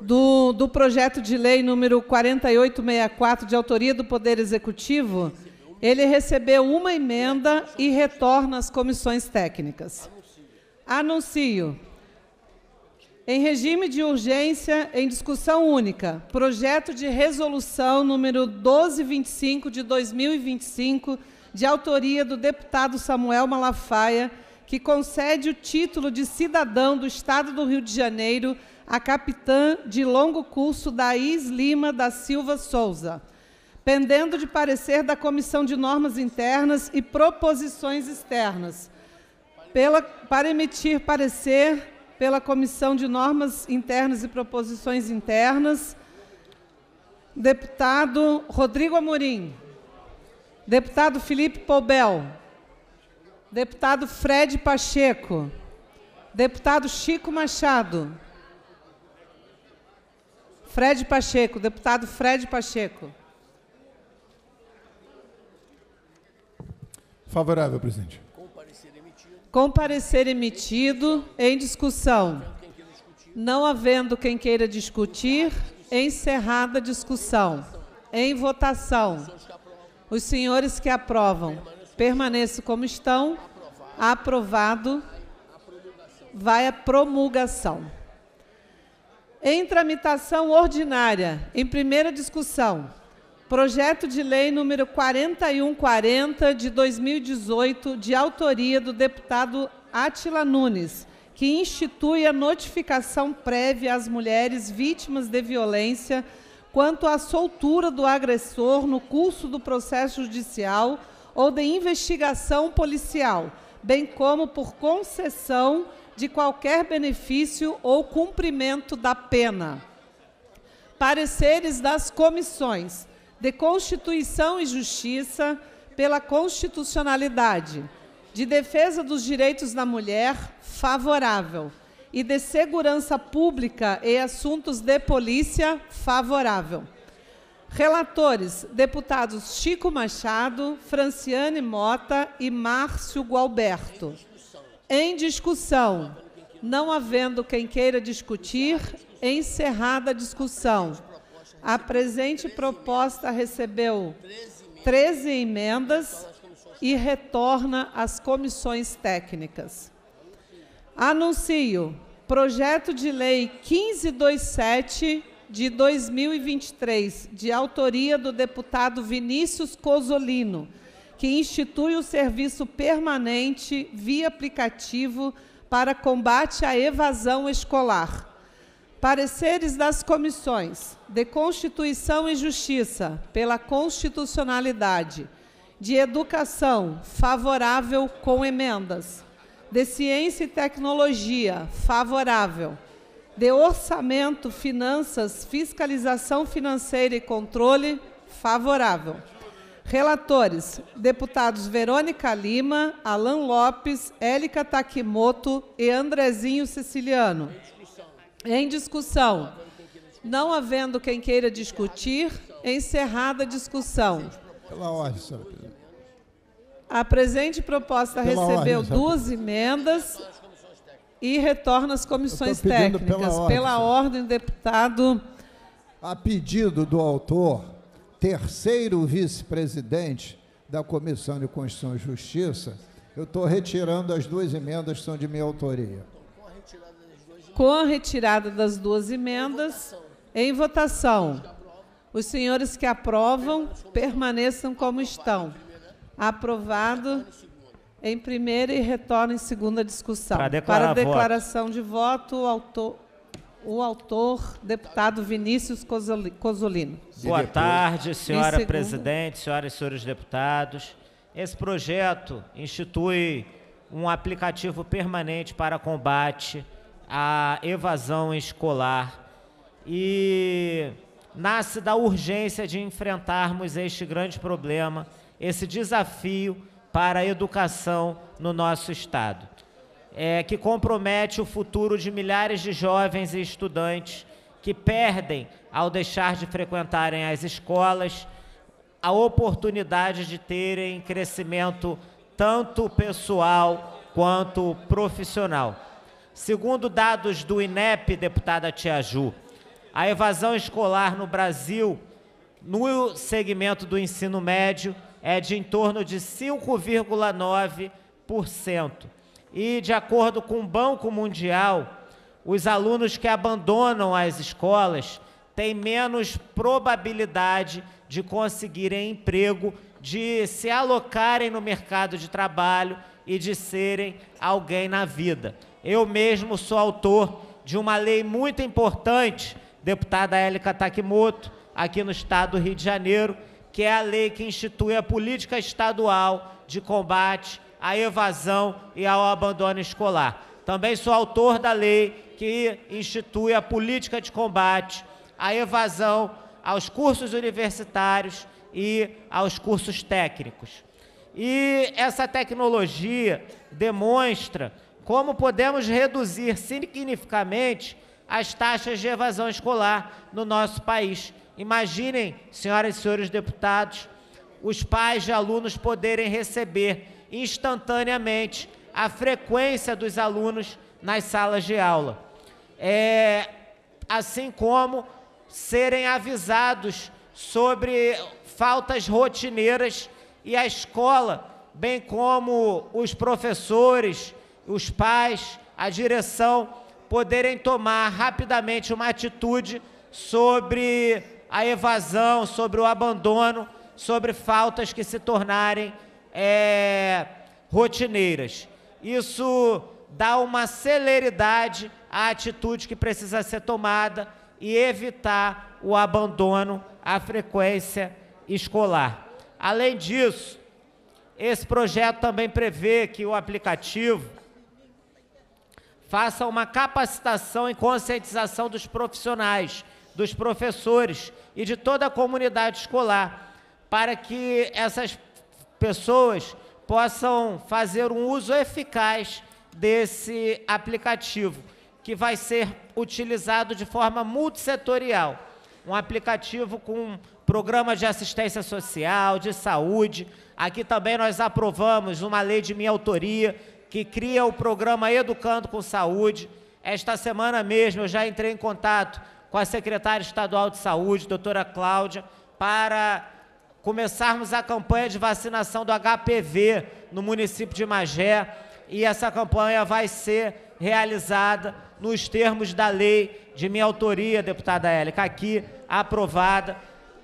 do projeto de lei número 4864, de autoria do Poder Executivo, ele recebeu uma emenda e retorna às comissões técnicas. Anuncio. Em regime de urgência, em discussão única, projeto de resolução número 1225 de 2025, de autoria do deputado Samuel Malafaia, que concede o título de cidadão do Estado do Rio de Janeiro a capitã de longo curso Daís Lima da Silva Souza, pendendo de parecer da Comissão de Normas Internas e Proposições Externas. Para emitir parecer pela Comissão de Normas Internas e Proposições Internas, deputado Rodrigo Amorim, deputado Felipe Poubel, deputado Fred Pacheco, deputado Chico Machado, Fred Pacheco, deputado Fred Pacheco. Favorável, presidente. Com parecer emitido, em discussão. Não havendo quem queira discutir, encerrada a discussão. Em votação. Os senhores que aprovam, permaneçam como estão. Aprovado. Vai à promulgação. Em tramitação ordinária, em primeira discussão, projeto de lei número 4140 de 2018, de autoria do deputado Átila Nunes, que institui a notificação prévia às mulheres vítimas de violência quanto à soltura do agressor no curso do processo judicial ou de investigação policial, bem como por concessão de qualquer benefício ou cumprimento da pena. Pareceres das comissões de Constituição e Justiça, pela constitucionalidade, de Defesa dos Direitos da Mulher, favorável, e de Segurança Pública e Assuntos de Polícia, favorável. Relatores, deputados Chico Machado, Franciane Mota e Márcio Gualberto. Em discussão, não havendo quem queira discutir, encerrada a discussão. A presente proposta recebeu 13 emendas e retorna às comissões técnicas. Anuncio projeto de lei 1527 de 2023, de autoria do deputado Vinícius Cozzolino, que institui o serviço permanente via aplicativo para combate à evasão escolar. Pareceres das comissões de Constituição e Justiça pela constitucionalidade, de Educação, favorável com emendas, de Ciência e Tecnologia, favorável, de Orçamento, Finanças, Fiscalização Financeira e Controle, favorável. Relatores, deputados Verônica Lima, Alan Lopes, Élica Takimoto e Andrezinho Siciliano. Em discussão. Não havendo quem queira discutir, encerrada a discussão. Pela ordem, senhora presidente. A presente proposta Pela recebeu ordem, 2 emendas e retorna às comissões pedindo técnicas. pela ordem, deputado... A pedido do autor, terceiro vice-presidente da Comissão de Constituição e Justiça, eu estou retirando as 2 emendas que são de minha autoria. Com a retirada das 2 emendas, em votação. Os senhores que aprovam, permaneçam como estão. Aprovado em primeira e retorna em segunda discussão. Para declaração de voto, o autor, deputado Vinícius Cozzolino. Boa tarde, senhora presidente, senhoras e senhores deputados. Esse projeto institui um aplicativo permanente para combate à evasão escolar e nasce da urgência de enfrentarmos este grande problema, esse desafio para a educação no nosso Estado, que compromete o futuro de milhares de jovens e estudantes que perdem, ao deixar de frequentarem as escolas, a oportunidade de terem crescimento tanto pessoal quanto profissional. Segundo dados do INEP, deputada Tia Ju, a evasão escolar no Brasil, no segmento do ensino médio, é de em torno de 5,9%. E, de acordo com o Banco Mundial, os alunos que abandonam as escolas têm menos probabilidade de conseguirem emprego, de se alocarem no mercado de trabalho e de serem alguém na vida. Eu mesmo sou autor de uma lei muito importante, deputada Élica Takimoto, aqui no estado do Rio de Janeiro, que é a lei que institui a política estadual de combate à evasão e ao abandono escolar. Também sou autor da lei que institui a política de combate à evasão aos cursos universitários e aos cursos técnicos. E essa tecnologia demonstra como podemos reduzir significativamente as taxas de evasão escolar no nosso país. Imaginem, senhoras e senhores deputados, os pais de alunos poderem receber instantaneamente a frequência dos alunos nas salas de aula, assim como serem avisados sobre faltas rotineiras e a escola, bem como os professores, os pais, a direção, poderem tomar rapidamente uma atitude sobre a evasão, sobre o abandono, sobre faltas que se tornarem rotineiras. Isso dá uma celeridade à atitude que precisa ser tomada e evitar o abandono à frequência escolar. Além disso, esse projeto também prevê que o aplicativo faça uma capacitação e conscientização dos profissionais, dos professores e de toda a comunidade escolar, para que essas pessoas possam fazer um uso eficaz desse aplicativo, que vai ser utilizado de forma multissetorial. Um aplicativo com programas de assistência social, de saúde. Aqui também nós aprovamos uma lei de minha autoria, que cria o programa Educando com Saúde. Esta semana mesmo eu já entrei em contato com a secretária estadual de saúde, doutora Cláudia, para começarmos a campanha de vacinação do HPV no município de Magé, e essa campanha vai ser realizada nos termos da lei de minha autoria, deputada Élica, aqui aprovada,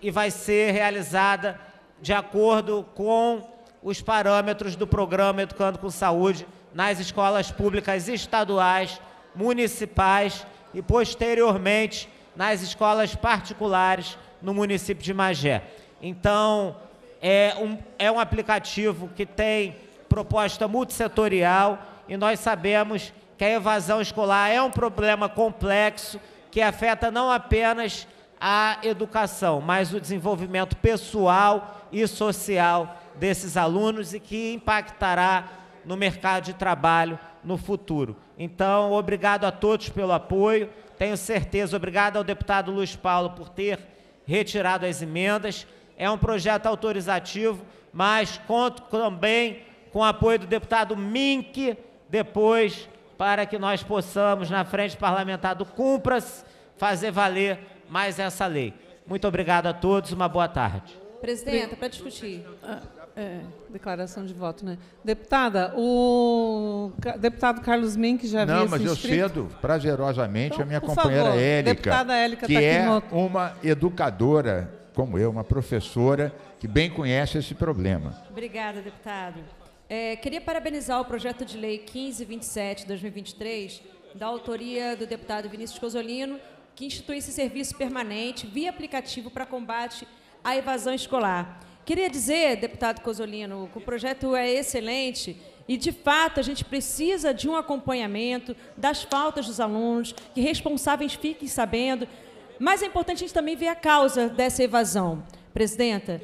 e vai ser realizada de acordo com os parâmetros do programa Educando com Saúde nas escolas públicas estaduais, municipais e, posteriormente, nas escolas particulares no município de Magé. Então, é um aplicativo que tem proposta multissetorial e nós sabemos que a evasão escolar é um problema complexo que afeta não apenas a educação, mas o desenvolvimento pessoal e social desses alunos e que impactará no mercado de trabalho no futuro. Então, obrigado a todos pelo apoio, tenho certeza, obrigado ao deputado Luiz Paulo por ter retirado as emendas. É um projeto autorizativo, mas conto também com o apoio do deputado Mink depois, para que nós possamos, na frente parlamentar do Cumpras, fazer valer mais essa lei. Muito obrigado a todos, uma boa tarde. Presidenta, para discutir. Declaração de voto, né? Deputada, o deputado Carlos Mink já havia Não, mas se eu inscrito. cedo, prazerosamente, Então, a minha por companheira favor, Élica, deputada Élica que tá aqui é no- uma educadora, como eu, uma professora, que bem conhece esse problema. Obrigada, deputado. Queria parabenizar o projeto de lei 1527/2023, da autoria do deputado Vinícius Cosolino, que institui esse serviço permanente via aplicativo para combate à evasão escolar. Queria dizer, deputado Cosolino, que o projeto é excelente e, de fato, a gente precisa de um acompanhamento das faltas dos alunos, que responsáveis fiquem sabendo, mas é importante a gente também ver a causa dessa evasão. Presidenta,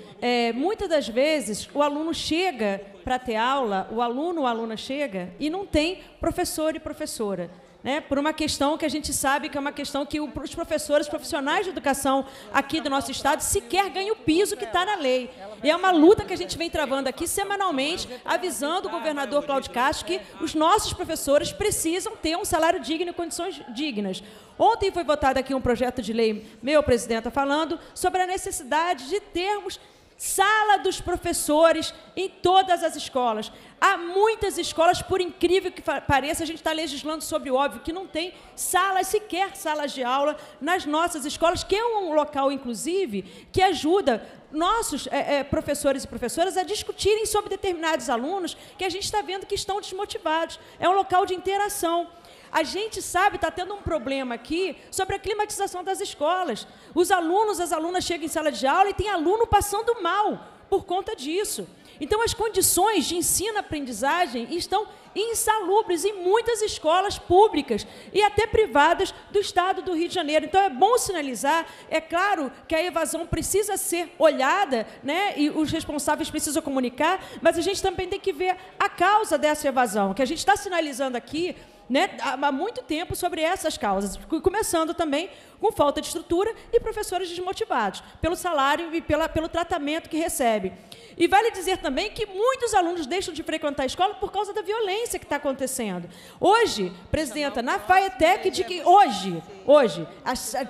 muitas das vezes o aluno chega para ter aula, o aluno ou a aluna chega e não tem professor e professora. Né, por uma questão que a gente sabe que é uma questão que os professores, profissionais de educação aqui do nosso estado sequer ganham o piso que está na lei. E é uma luta que a gente vem travando aqui semanalmente, avisando o governador Cláudio Castro que os nossos professores precisam ter um salário digno e condições dignas. Ontem foi votado aqui um projeto de lei, meu, presidenta, falando sobre a necessidade de termos sala dos professores em todas as escolas. Há muitas escolas, por incrível que pareça, a gente está legislando sobre o óbvio, que não tem salas, sequer salas de aula nas nossas escolas, que é um local, inclusive, que ajuda nossos professores e professoras a discutirem sobre determinados alunos que a gente está vendo que estão desmotivados. É um local de interação. A gente sabe, está tendo um problema aqui sobre a climatização das escolas. Os alunos, as alunas chegam em sala de aula e tem aluno passando mal por conta disso. Então, as condições de ensino-aprendizagem estão insalubres em muitas escolas públicas e até privadas do estado do Rio de Janeiro. Então, é bom sinalizar, é claro que a evasão precisa ser olhada, né, e os responsáveis precisam comunicar, mas a gente também tem que ver a causa dessa evasão, que a gente está sinalizando aqui, né, há muito tempo sobre essas causas, começando também com falta de estrutura e professores desmotivados pelo salário e pelo tratamento que recebem. E vale dizer também que muitos alunos deixam de frequentar a escola por causa da violência que está acontecendo. Hoje, presidenta, na FAETEC, hoje,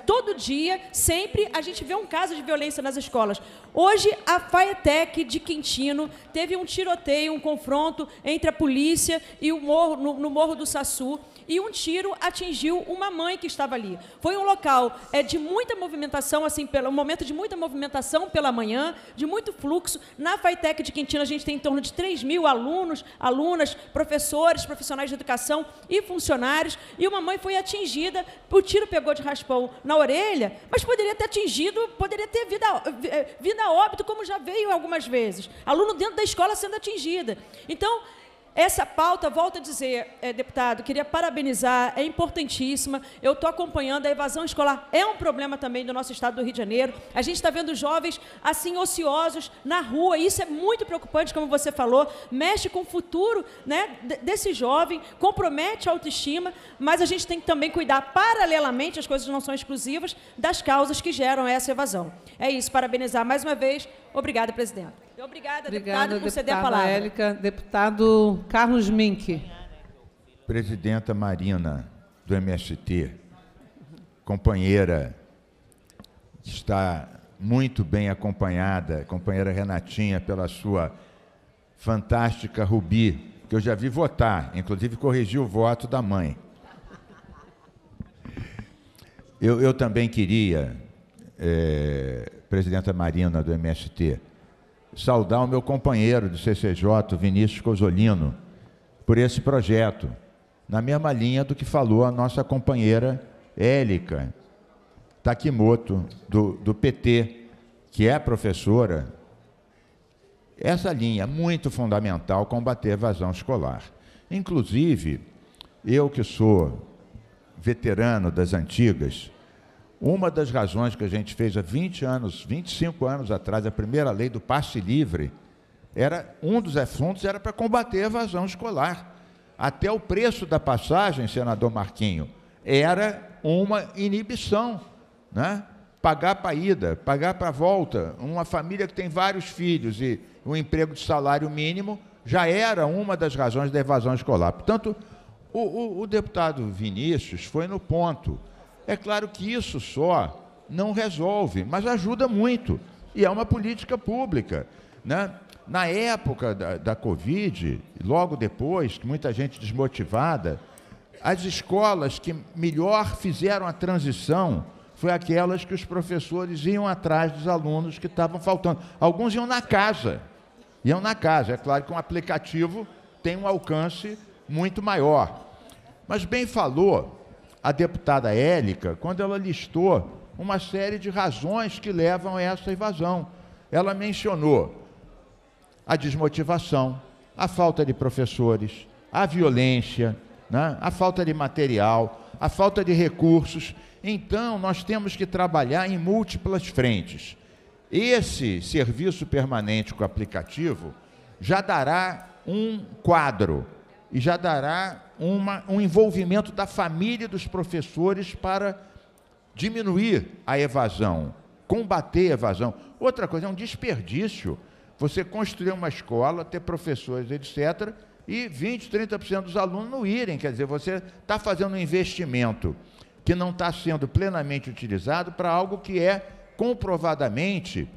todo dia, sempre, a gente vê um caso de violência nas escolas. Hoje, a FAETEC de Quintino teve um tiroteio, um confronto entre a polícia e o morro, no Morro do Saçu, e um tiro atingiu uma mãe que estava ali. Foi um local de muita movimentação, assim, um momento de muita movimentação pela manhã, de muito fluxo. Na FAETEC de Quintino, a gente tem em torno de 3.000 alunos, alunas, professores, profissionais de educação e funcionários, e uma mãe foi atingida, o tiro pegou de raspão na orelha, mas poderia ter atingido, poderia ter vindo a óbito, como já veio algumas vezes. Aluno dentro da escola sendo atingida. Então, essa pauta, volto a dizer, deputado, queria parabenizar, é importantíssima. Eu estou acompanhando, a evasão escolar é um problema também do nosso estado do Rio de Janeiro. A gente está vendo jovens, assim, ociosos na rua, e isso é muito preocupante, como você falou, mexe com o futuro, né, desse jovem, compromete a autoestima, mas a gente tem que também cuidar, paralelamente, as coisas não são exclusivas, das causas que geram essa evasão. É isso, parabenizar mais uma vez. Obrigada, presidenta. Obrigada, deputada, por ceder a palavra. Élica. Deputado Carlos Mink. Presidenta Marina, do MST, companheira, está muito bem acompanhada, companheira Renatinha, pela sua fantástica Rubi, que eu já vi votar, inclusive corrigiu o voto da mãe. Eu também queria, presidenta Marina, do MST, saudar o meu companheiro do CCJ, Vinícius Cosolino, por esse projeto, na mesma linha do que falou a nossa companheira Élica Takimoto, do PT, que é professora, essa linha é muito fundamental, combater a evasão escolar. Inclusive, eu que sou veterano das antigas, uma das razões que a gente fez há 25 anos atrás, a primeira lei do passe livre, um dos assuntos era para combater a evasão escolar. Até o preço da passagem, senador Marquinho, era uma inibição, né? Pagar para a ida, pagar para a volta. Uma família que tem vários filhos e um emprego de salário mínimo já era uma das razões da evasão escolar. Portanto, o deputado Vinícius foi no ponto. É claro que isso só não resolve, mas ajuda muito. E é uma política pública, né? Na época da Covid, logo depois, que muita gente desmotivada, as escolas que melhor fizeram a transição foi aquelas que os professores iam atrás dos alunos que estavam faltando. Alguns iam na casa. É claro que um aplicativo tem um alcance muito maior. Mas bem falou a deputada Élica quando ela listou uma série de razões que levam a essa evasão. Ela mencionou a desmotivação, a falta de professores, a violência, né? A falta de material, a falta de recursos. Então, nós temos que trabalhar em múltiplas frentes. Esse serviço permanente com o aplicativo já dará um quadro e já dará um envolvimento da família e dos professores para diminuir a evasão, combater a evasão. Outra coisa, é um desperdício você construir uma escola, ter professores, etc., e 20%, 30% dos alunos não irem. Quer dizer, você está fazendo um investimento que não está sendo plenamente utilizado para algo que é comprovadamente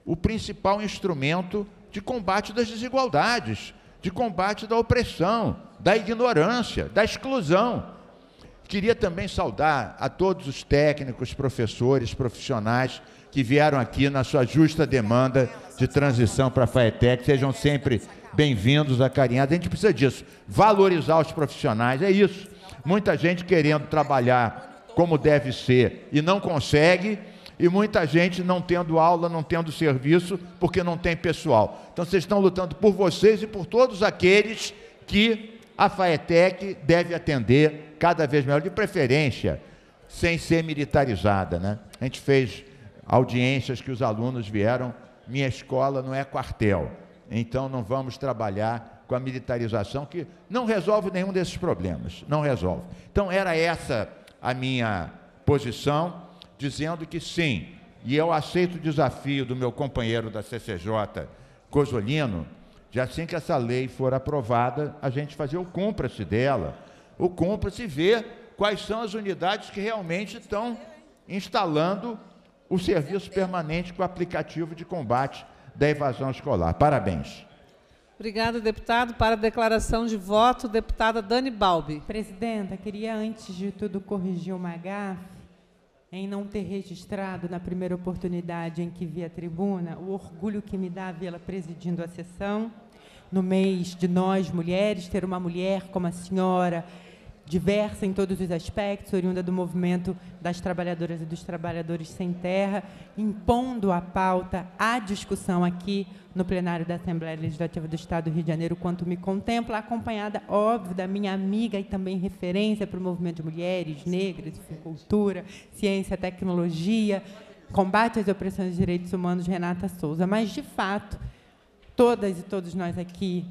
o principal instrumento de combate das desigualdades, de combate da opressão, da ignorância, da exclusão. Queria também saudar a todos os técnicos, professores, profissionais que vieram aqui na sua justa demanda de transição para a FAETEC. Sejam sempre bem-vindos, acarinhados. A gente precisa disso, valorizar os profissionais, é isso. Muita gente querendo trabalhar como deve ser e não consegue, e muita gente não tendo aula, não tendo serviço, porque não tem pessoal. Então, vocês estão lutando por vocês e por todos aqueles que a FAETEC deve atender cada vez melhor, de preferência, sem ser militarizada, né? A gente fez audiências que os alunos vieram, minha escola não é quartel, então não vamos trabalhar com a militarização, que não resolve nenhum desses problemas, não resolve. Então, era essa a minha posição, dizendo que sim, e eu aceito o desafio do meu companheiro da CCJ, Cosolino, de assim que essa lei for aprovada, a gente fazer o cúmplice dela, o cúmplice e ver quais são as unidades que realmente estão instalando o serviço permanente com o aplicativo de combate da evasão escolar. Parabéns. Obrigada, deputado. Para a declaração de voto, deputada Dani Balbi. Presidenta, queria, antes de tudo, corrigir uma gafe em não ter registrado, na primeira oportunidade em que vi a tribuna, o orgulho que me dá vê-la presidindo a sessão, no mês de nós, mulheres, ter uma mulher como a senhora, diversa em todos os aspectos, oriunda do movimento das trabalhadoras e dos trabalhadores sem terra, impondo a pauta, a discussão aqui no plenário da Assembleia Legislativa do Estado do Rio de Janeiro, quanto me contempla, acompanhada, óbvio, da minha amiga e também referência para o movimento de mulheres, negras, cultura, ciência, tecnologia, combate às opressões de direitos humanos, Renata Souza. Mas, de fato, todas e todos nós aqui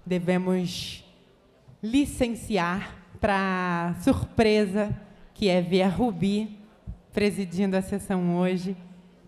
devemos licenciar para surpresa que é ver a Rubi presidindo a sessão hoje,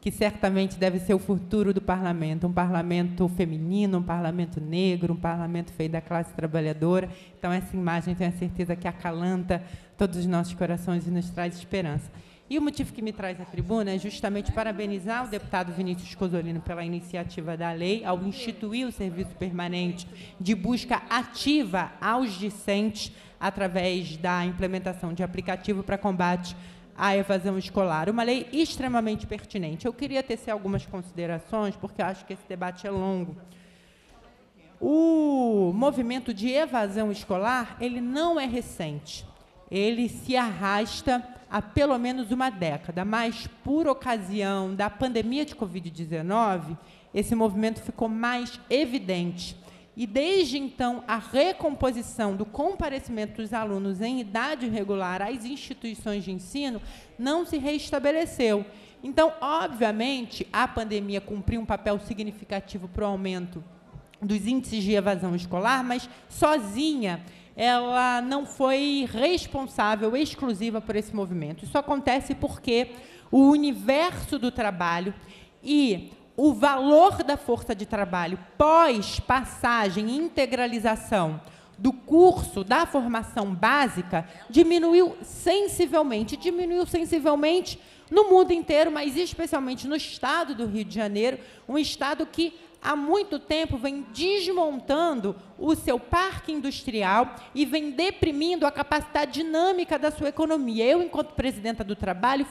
que certamente deve ser o futuro do parlamento, um parlamento feminino, um parlamento negro, um parlamento feito da classe trabalhadora. Então, essa imagem, tenho a certeza que acalanta todos os nossos corações e nos traz esperança. E o motivo que me traz à tribuna é justamente parabenizar o deputado Vinícius Cosolino pela iniciativa da lei, ao instituir o serviço permanente de busca ativa aos discentes, através da implementação de aplicativo para combate à evasão escolar. Uma lei extremamente pertinente. Eu queria tecer algumas considerações, porque eu acho que esse debate é longo. O movimento de evasão escolar, ele não é recente. ele se arrasta há pelo menos uma década, mas por ocasião da pandemia de Covid-19, esse movimento ficou mais evidente. E, desde então, a recomposição do comparecimento dos alunos em idade regular às instituições de ensino não se reestabeleceu. Então, obviamente, a pandemia cumpriu um papel significativo para o aumento dos índices de evasão escolar, mas, sozinha, ela não foi responsável exclusiva por esse movimento. Isso acontece porque o universo do trabalho e o valor da força de trabalho pós passagem e integralização do curso da formação básica diminuiu sensivelmente no mundo inteiro, mas especialmente no estado do Rio de Janeiro, um estado que há muito tempo vem desmontando o seu parque industrial e vem deprimindo a capacidade dinâmica da sua economia. Eu, enquanto presidenta do trabalho,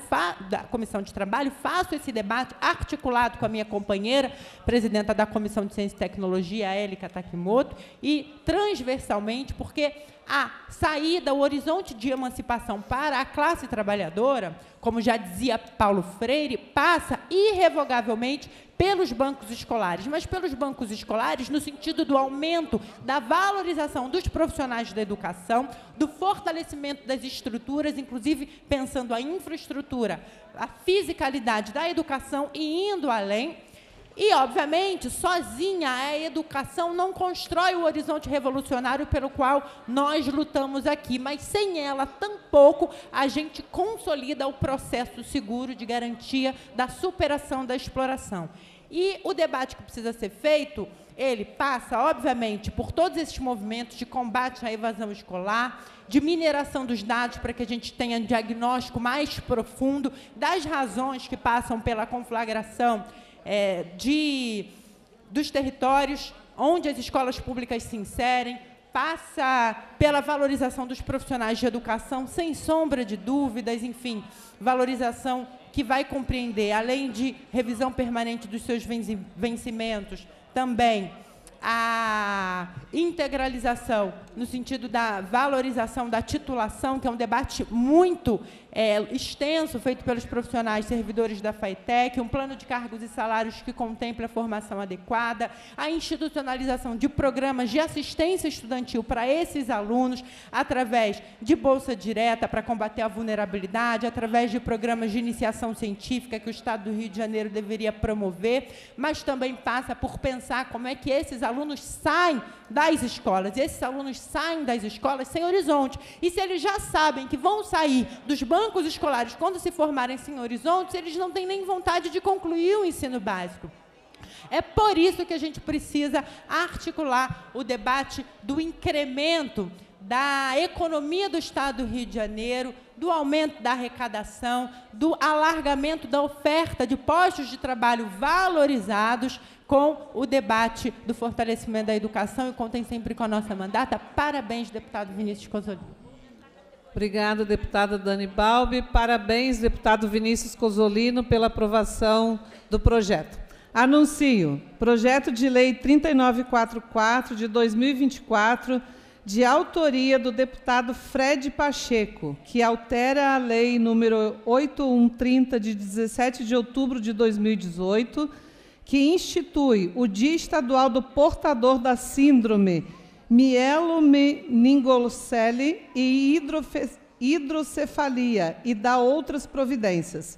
da Comissão de Trabalho, faço esse debate articulado com a minha companheira, presidenta da Comissão de Ciência e Tecnologia, a Érica Takimoto, e transversalmente, porque a saída, o horizonte de emancipação para a classe trabalhadora, como já dizia Paulo Freire, passa irrevogavelmente pelos bancos escolares, mas pelos bancos escolares no sentido do aumento da valorização dos profissionais da educação, do fortalecimento das estruturas, inclusive pensando a infraestrutura, a fisicalidade da educação e indo além. E, obviamente, sozinha a educação não constrói o horizonte revolucionário pelo qual nós lutamos aqui, mas sem ela, tampouco, a gente consolida o processo seguro de garantia da superação da exploração. E o debate que precisa ser feito, ele passa, obviamente, por todos esses movimentos de combate à evasão escolar, de mineração dos dados para que a gente tenha um diagnóstico mais profundo das razões que passam pela conflagração dos territórios onde as escolas públicas se inserem, passa pela valorização dos profissionais de educação, sem sombra de dúvidas, enfim, valorização que vai compreender, além de revisão permanente dos seus vencimentos, também a integralização, no sentido da valorização da titulação, que é um debate muito extenso, feito pelos profissionais servidores da FATEC, um plano de cargos e salários que contempla a formação adequada, a institucionalização de programas de assistência estudantil para esses alunos, através de bolsa direta para combater a vulnerabilidade, através de programas de iniciação científica que o Estado do Rio de Janeiro deveria promover, mas também passa por pensar como é que esses alunos saem das escolas. E esses alunos saem das escolas sem horizonte. E se eles já sabem que vão sair dos bancos escolares quando se formarem sem horizontes, eles não têm nem vontade de concluir o ensino básico. É por isso que a gente precisa articular o debate do incremento da economia do Estado do Rio de Janeiro, do aumento da arrecadação, do alargamento da oferta de postos de trabalho valorizados, com o debate do fortalecimento da educação, e contem sempre com a nossa mandata. Parabéns, deputado Vinícius Cozzolino. Obrigada, deputada Dani Balbi. Parabéns, deputado Vinícius Cozzolino, pela aprovação do projeto. Anuncio projeto de lei 3944 de 2024, de autoria do deputado Fred Pacheco, que altera a lei número 8130 de 17 de outubro de 2018, que institui o Dia Estadual do Portador da Síndrome mielomeningocele e hidrocefalia e dá outras providências.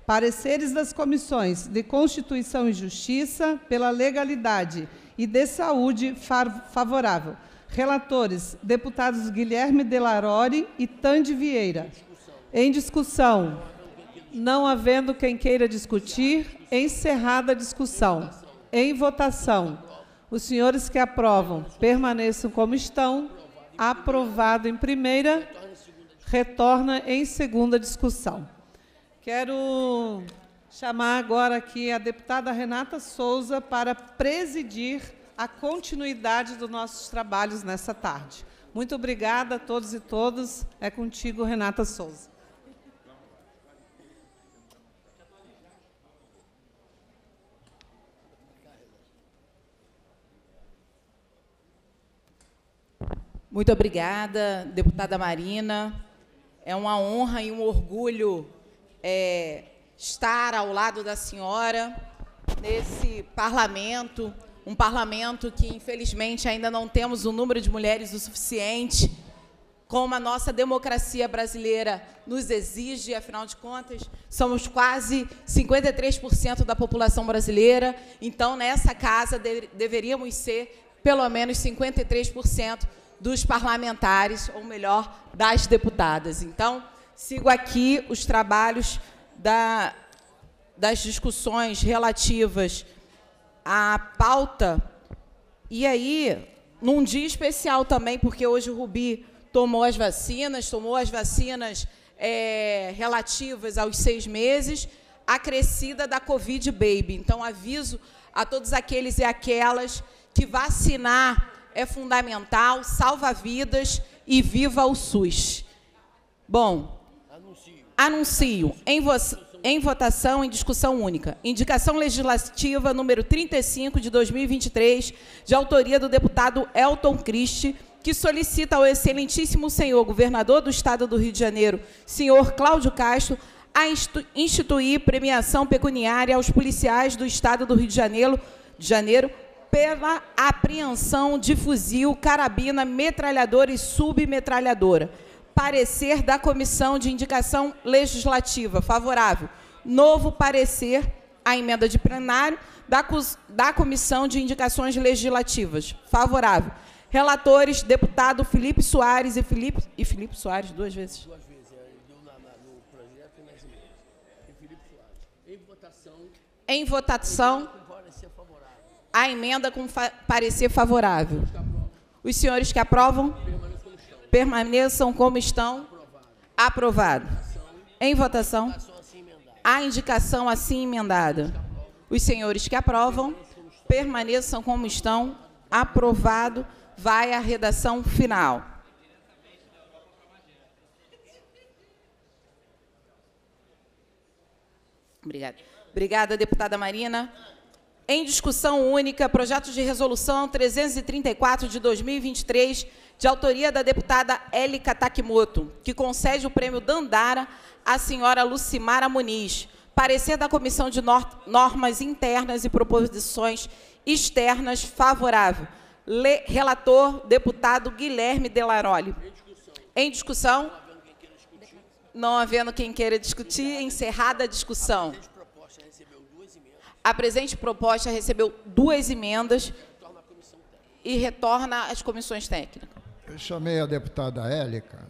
Pareceres das comissões de Constituição e Justiça, pela legalidade e de saúde favorável. Relatores, deputados Guilherme Delarore e Tande Vieira. Em discussão. Não havendo quem queira discutir, encerrada a discussão. Em votação, os senhores que aprovam permaneçam como estão. Aprovado em primeira, retorna em segunda discussão. Quero chamar agora aqui a deputada Renata Souza para presidir a continuidade dos nossos trabalhos nessa tarde. Muito obrigada a todos e todas. É contigo, Renata Souza. Muito obrigada, deputada Marina. É uma honra e um orgulho estar ao lado da senhora nesse parlamento, um parlamento que, infelizmente, ainda não temos o número de mulheres o suficiente, como a nossa democracia brasileira nos exige, afinal de contas, somos quase 53% da população brasileira, então, nessa casa, deveríamos ser, pelo menos, 53% dos parlamentares, ou melhor, das deputadas. Então, sigo aqui os trabalhos das discussões relativas à pauta, e aí, num dia especial também, porque hoje o Rubi tomou as vacinas relativas aos 6 meses, acrescida da Covid Baby. Então, aviso a todos aqueles e aquelas que vacinar é fundamental, salva vidas e viva o SUS. Bom, anuncio em votação, em discussão única, indicação legislativa número 35 de 2023, de autoria do deputado Elton Christie, que solicita ao excelentíssimo senhor governador do Estado do Rio de Janeiro, senhor Cláudio Castro, a instituir premiação pecuniária aos policiais do Estado do Rio de Janeiro pela apreensão de fuzil, carabina, metralhadora e submetralhadora. Parecer da Comissão de Indicação Legislativa, favorável. Novo parecer à emenda de plenário da Comissão de Indicações Legislativas, favorável. Relatores, deputado Felipe Soares e Felipe Soares, duas vezes. Duas vezes, no projeto e nas emendas. E Felipe Soares. Em votação. A emenda com parecer favorável. Os senhores que aprovam, permaneçam como estão. Aprovado. Em votação. A indicação assim emendada. Os senhores que aprovam, permaneçam como estão. Aprovado. Vai à redação final. Obrigada. Obrigada, deputada Marina. Em discussão única, projeto de resolução 334 de 2023, de autoria da deputada Élica Takimoto, que concede o prêmio Dandara à senhora Lucimara Muniz. Parecer da Comissão de Normas Internas e Proposições Externas, favorável. Relator, deputado Guilherme Delaroli. Em discussão? Não havendo quem queira discutir, encerrada a discussão. A presente proposta recebeu 2 emendas e retorna às comissões técnicas. Eu chamei a deputada Élica,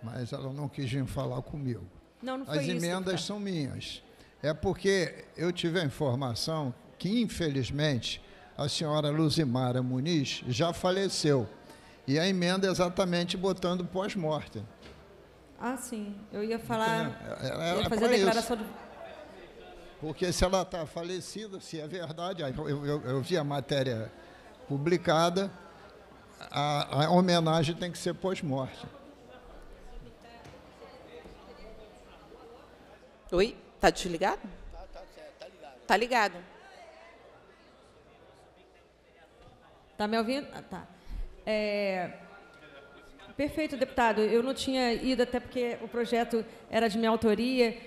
mas ela não quis vir falar comigo. Não foi As emendas são minhas. É porque eu tive a informação que, infelizmente, a senhora Lucimara Muniz já faleceu. E a emenda é exatamente botando pós-mortem. Ah, sim. Eu ia falar... Ia fazer a declaração de... Porque se ela está falecida, se é verdade, eu vi a matéria publicada, a homenagem tem que ser pós-morte. Oi? Está desligado? Está ligado. Está me ouvindo? Ah, tá. Perfeito, deputado. Eu não tinha ido, até porque o projeto era de minha autoria.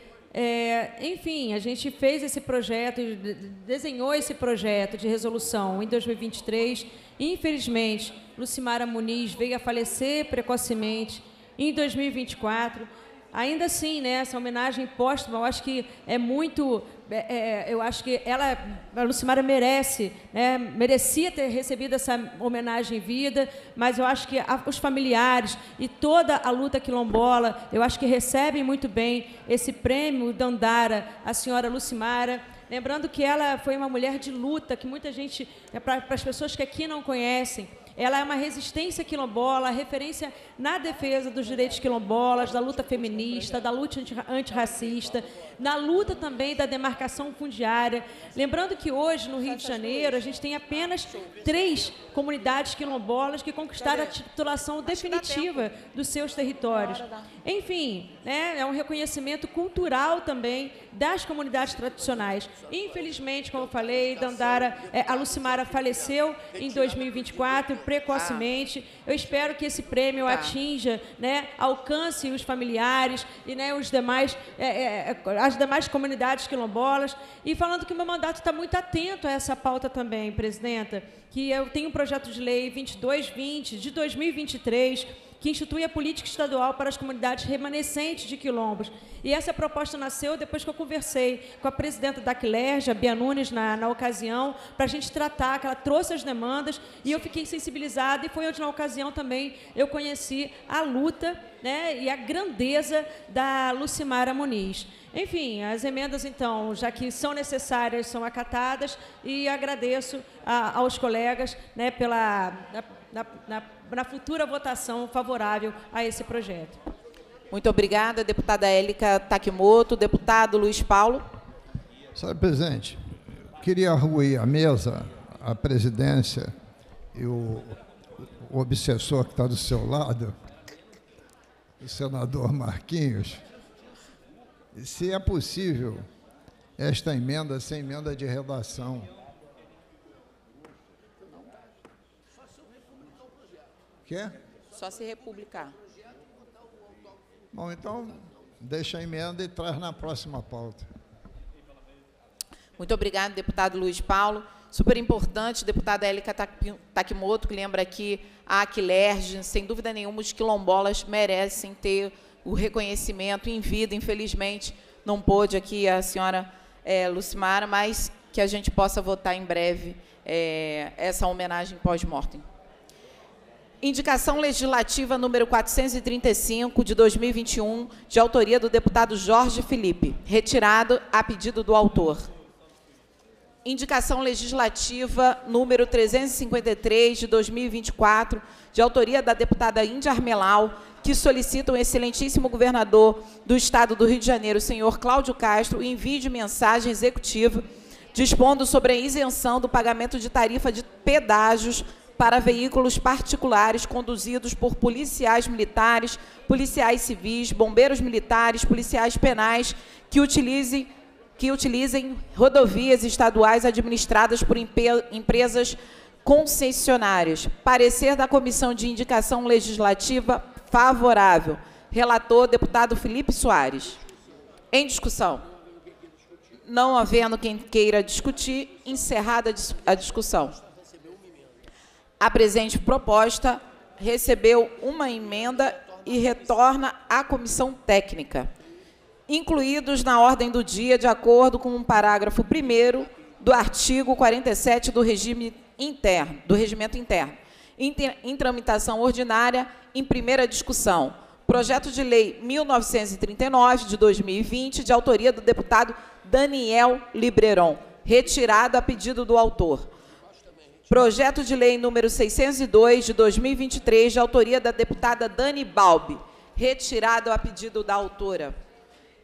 Enfim, a gente fez esse projeto, desenhou esse projeto de resolução em 2023. Infelizmente, Lucimara Muniz veio a falecer precocemente em 2024. Ainda assim, né, essa homenagem póstuma, eu acho que é muito... eu acho que a Lucimara merece, né, merecia ter recebido essa homenagem em vida, mas eu acho que os familiares e toda a luta quilombola, eu acho que recebem muito bem esse prêmio Dandara, a senhora Lucimara. Lembrando que ela foi uma mulher de luta, que muita gente, para as pessoas que aqui não conhecem, ela é uma resistência quilombola, referência na defesa dos direitos quilombolas, da luta feminista, da luta antirracista, na luta também da demarcação fundiária. Lembrando que hoje, no Rio de Janeiro, a gente tem apenas 3 comunidades quilombolas que conquistaram a titulação definitiva dos seus territórios. Enfim, né, é um reconhecimento cultural também das comunidades tradicionais. Infelizmente, como eu falei, Dandara, a Lucimara faleceu em 2024, precocemente. Eu espero que esse prêmio atinja, né, alcance os familiares e, né, os demais, as demais comunidades quilombolas. E falando que o meu mandato está muito atento a essa pauta também, presidenta, que eu tenho um projeto de lei 2220 de 2023, que institui a política estadual para as comunidades remanescentes de quilombos. E essa proposta nasceu depois que eu conversei com a presidenta da Quilerge, a Bia Nunes, na ocasião, para a gente tratar, que ela trouxe as demandas, e eu fiquei sensibilizada, e foi onde, na ocasião, também eu conheci a luta, né, e a grandeza da Lucimara Muniz. Enfim, as emendas, então, já que são necessárias, são acatadas, e agradeço aos colegas, né, na futura votação favorável a esse projeto. Muito obrigada, deputada Élica Takimoto. Deputado Luiz Paulo. Senhor presidente, queria arruir a mesa, a presidência e o obsessor que está do seu lado, o senador Marquinhos, se é possível esta emenda ser emenda de redação. Quê? Só se republicar. Bom, então, deixa a emenda e traz na próxima pauta. Muito obrigado, deputado Luiz Paulo. Super importante, deputada Élica Takimoto, que lembra aqui a Aquilerge. Sem dúvida nenhuma, os quilombolas merecem ter o reconhecimento em vida. Infelizmente, não pôde aqui a senhora Lucimara, mas que a gente possa votar em breve essa homenagem pós-mortem. Indicação legislativa número 435, de 2021, de autoria do deputado Jorge Felipe, retirado a pedido do autor. Indicação legislativa número 353, de 2024, de autoria da deputada Índia Armelau, que solicita o excelentíssimo governador do Estado do Rio de Janeiro, senhor Cláudio Castro, o envio de mensagem executiva dispondo sobre a isenção do pagamento de tarifa de pedágios para veículos particulares conduzidos por policiais militares, policiais civis, bombeiros militares, policiais penais que utilizem rodovias estaduais administradas por empresas concessionárias. Parecer da Comissão de Indicação Legislativa favorável. Relator, deputado Felipe Soares. Em discussão. Não havendo quem queira discutir, encerrada a discussão. A presente proposta recebeu uma emenda e retorna à comissão técnica, incluídos na ordem do dia, de acordo com o parágrafo 1º do artigo 47 do regimento interno. Em tramitação ordinária, em primeira discussão, projeto de lei 1939, de 2020, de autoria do deputado Daniel Libreron, retirado a pedido do autor. Projeto de lei número 602, de 2023, de autoria da deputada Dani Balbi, retirado a pedido da autora.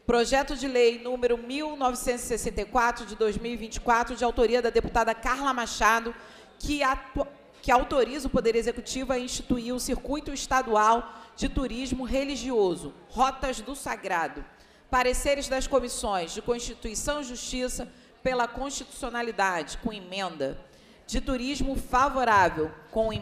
Projeto de lei número 1964, de 2024, de autoria da deputada Carla Machado, que autoriza o Poder Executivo a instituir o Circuito Estadual de Turismo Religioso, Rotas do Sagrado. Pareceres das comissões de Constituição e Justiça pela Constitucionalidade, com emenda. De Turismo favorável, com a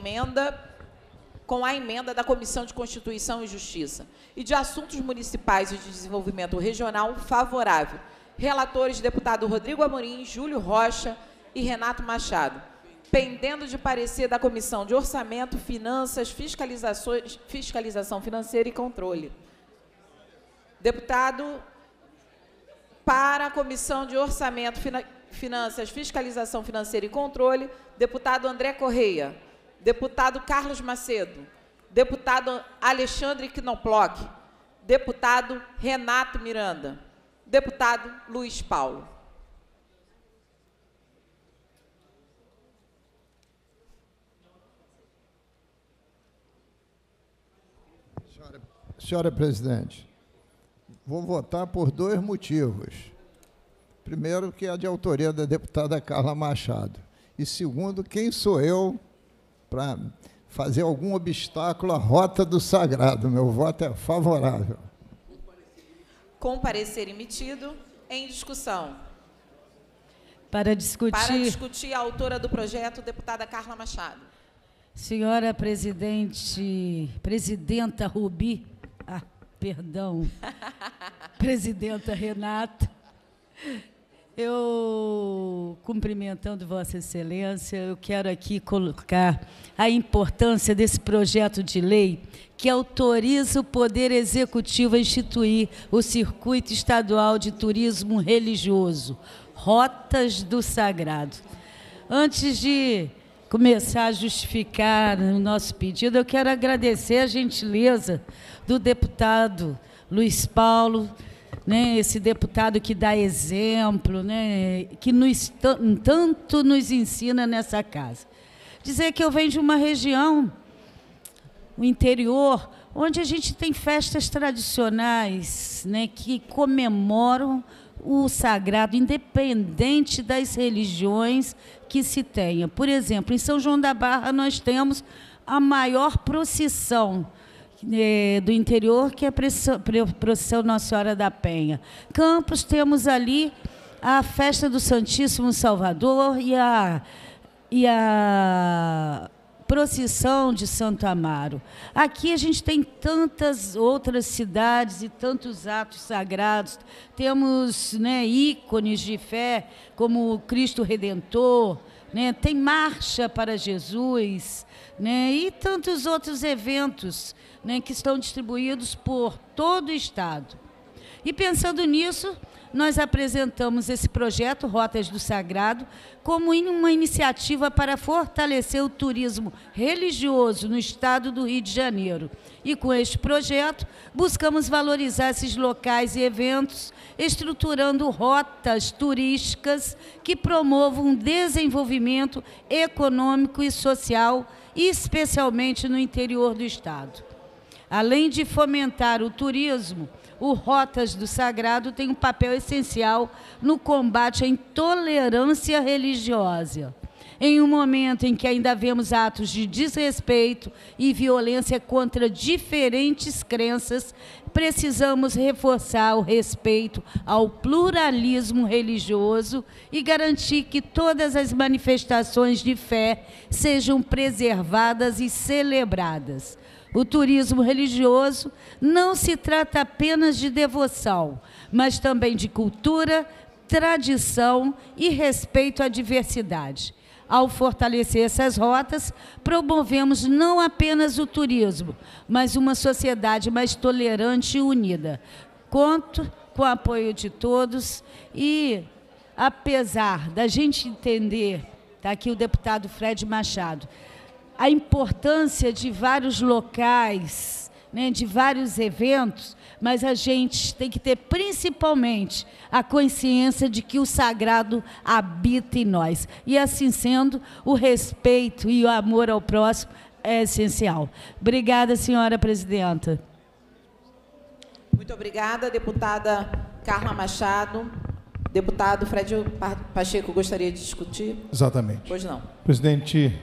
emenda da Comissão de Constituição e Justiça. E de Assuntos Municipais e de Desenvolvimento Regional favorável. Relatores, deputado Rodrigo Amorim, Júlio Rocha e Renato Machado. Pendendo de parecer da Comissão de Orçamento, Finanças, Fiscalização Financeira e Controle. Deputado para a Comissão de Orçamento, Finanças, Fiscalização Financeira e Controle, deputado André Correia, deputado Carlos Macedo, deputado Alexandre Knoploch, deputado Renato Miranda, deputado Luiz Paulo. Senhora presidente, Vou votar por 2 motivos. Primeiro, que é de autoria da deputada Carla Machado. E segundo, quem sou eu para fazer algum obstáculo à rota do sagrado? Meu voto é favorável. Com parecer emitido, em discussão. Para discutir a autora do projeto, deputada Carla Machado. Senhora presidenta Rubi, presidenta Renata, eu, cumprimentando Vossa Excelência, eu quero aqui colocar a importância desse projeto de lei que autoriza o Poder Executivo a instituir o Circuito Estadual de Turismo Religioso, Rotas do Sagrado. Antes de começar a justificar o nosso pedido, eu quero agradecer a gentileza do deputado Luiz Paulo, né, esse deputado que dá exemplo, né, que tanto nos ensina nessa casa. Dizer que eu venho de uma região, o interior, onde a gente tem festas tradicionais, né, que comemoram o sagrado, independente das religiões que se tenha. Por exemplo, em São João da Barra nós temos a maior procissão do interior, que é a procissão Nossa Senhora da Penha. Campos, temos ali a festa do Santíssimo Salvador e a procissão de Santo Amaro. Aqui a gente tem tantas outras cidades e tantos atos sagrados. Temos, né, ícones de fé, como o Cristo Redentor, né, tem Marcha para Jesus, né, e tantos outros eventos, né, que estão distribuídos por todo o Estado. E pensando nisso, nós apresentamos esse projeto, Rotas do Sagrado, como uma iniciativa para fortalecer o turismo religioso no estado do Rio de Janeiro. E com este projeto, buscamos valorizar esses locais e eventos, estruturando rotas turísticas que promovam um desenvolvimento econômico e social, especialmente no interior do estado. Além de fomentar o turismo, o Rotas do Sagrado tem um papel essencial no combate à intolerância religiosa. Em um momento em que ainda vemos atos de desrespeito e violência contra diferentes crenças, precisamos reforçar o respeito ao pluralismo religioso e garantir que todas as manifestações de fé sejam preservadas e celebradas. O turismo religioso não se trata apenas de devoção, mas também de cultura, tradição e respeito à diversidade. Ao fortalecer essas rotas, promovemos não apenas o turismo, mas uma sociedade mais tolerante e unida. Conto com o apoio de todos e, apesar da gente entender, está aqui o deputado Fred Machado, a importância de vários locais, né, de vários eventos, mas a gente tem que ter principalmente a consciência de que o sagrado habita em nós. E assim sendo, o respeito e o amor ao próximo é essencial. Obrigada, senhora presidenta. Muito obrigada, deputada Carla Machado. Deputado Fred Pacheco, gostaria de discutir? Exatamente. Pois não. Presidente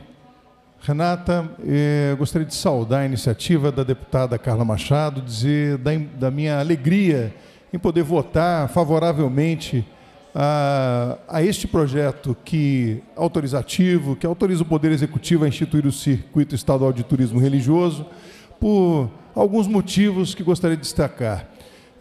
Renata, gostaria de saudar a iniciativa da deputada Carla Machado, dizer da minha alegria em poder votar favoravelmente a este projeto autorizativo, que autoriza o Poder Executivo a instituir o Circuito Estadual de Turismo Religioso, por alguns motivos que gostaria de destacar.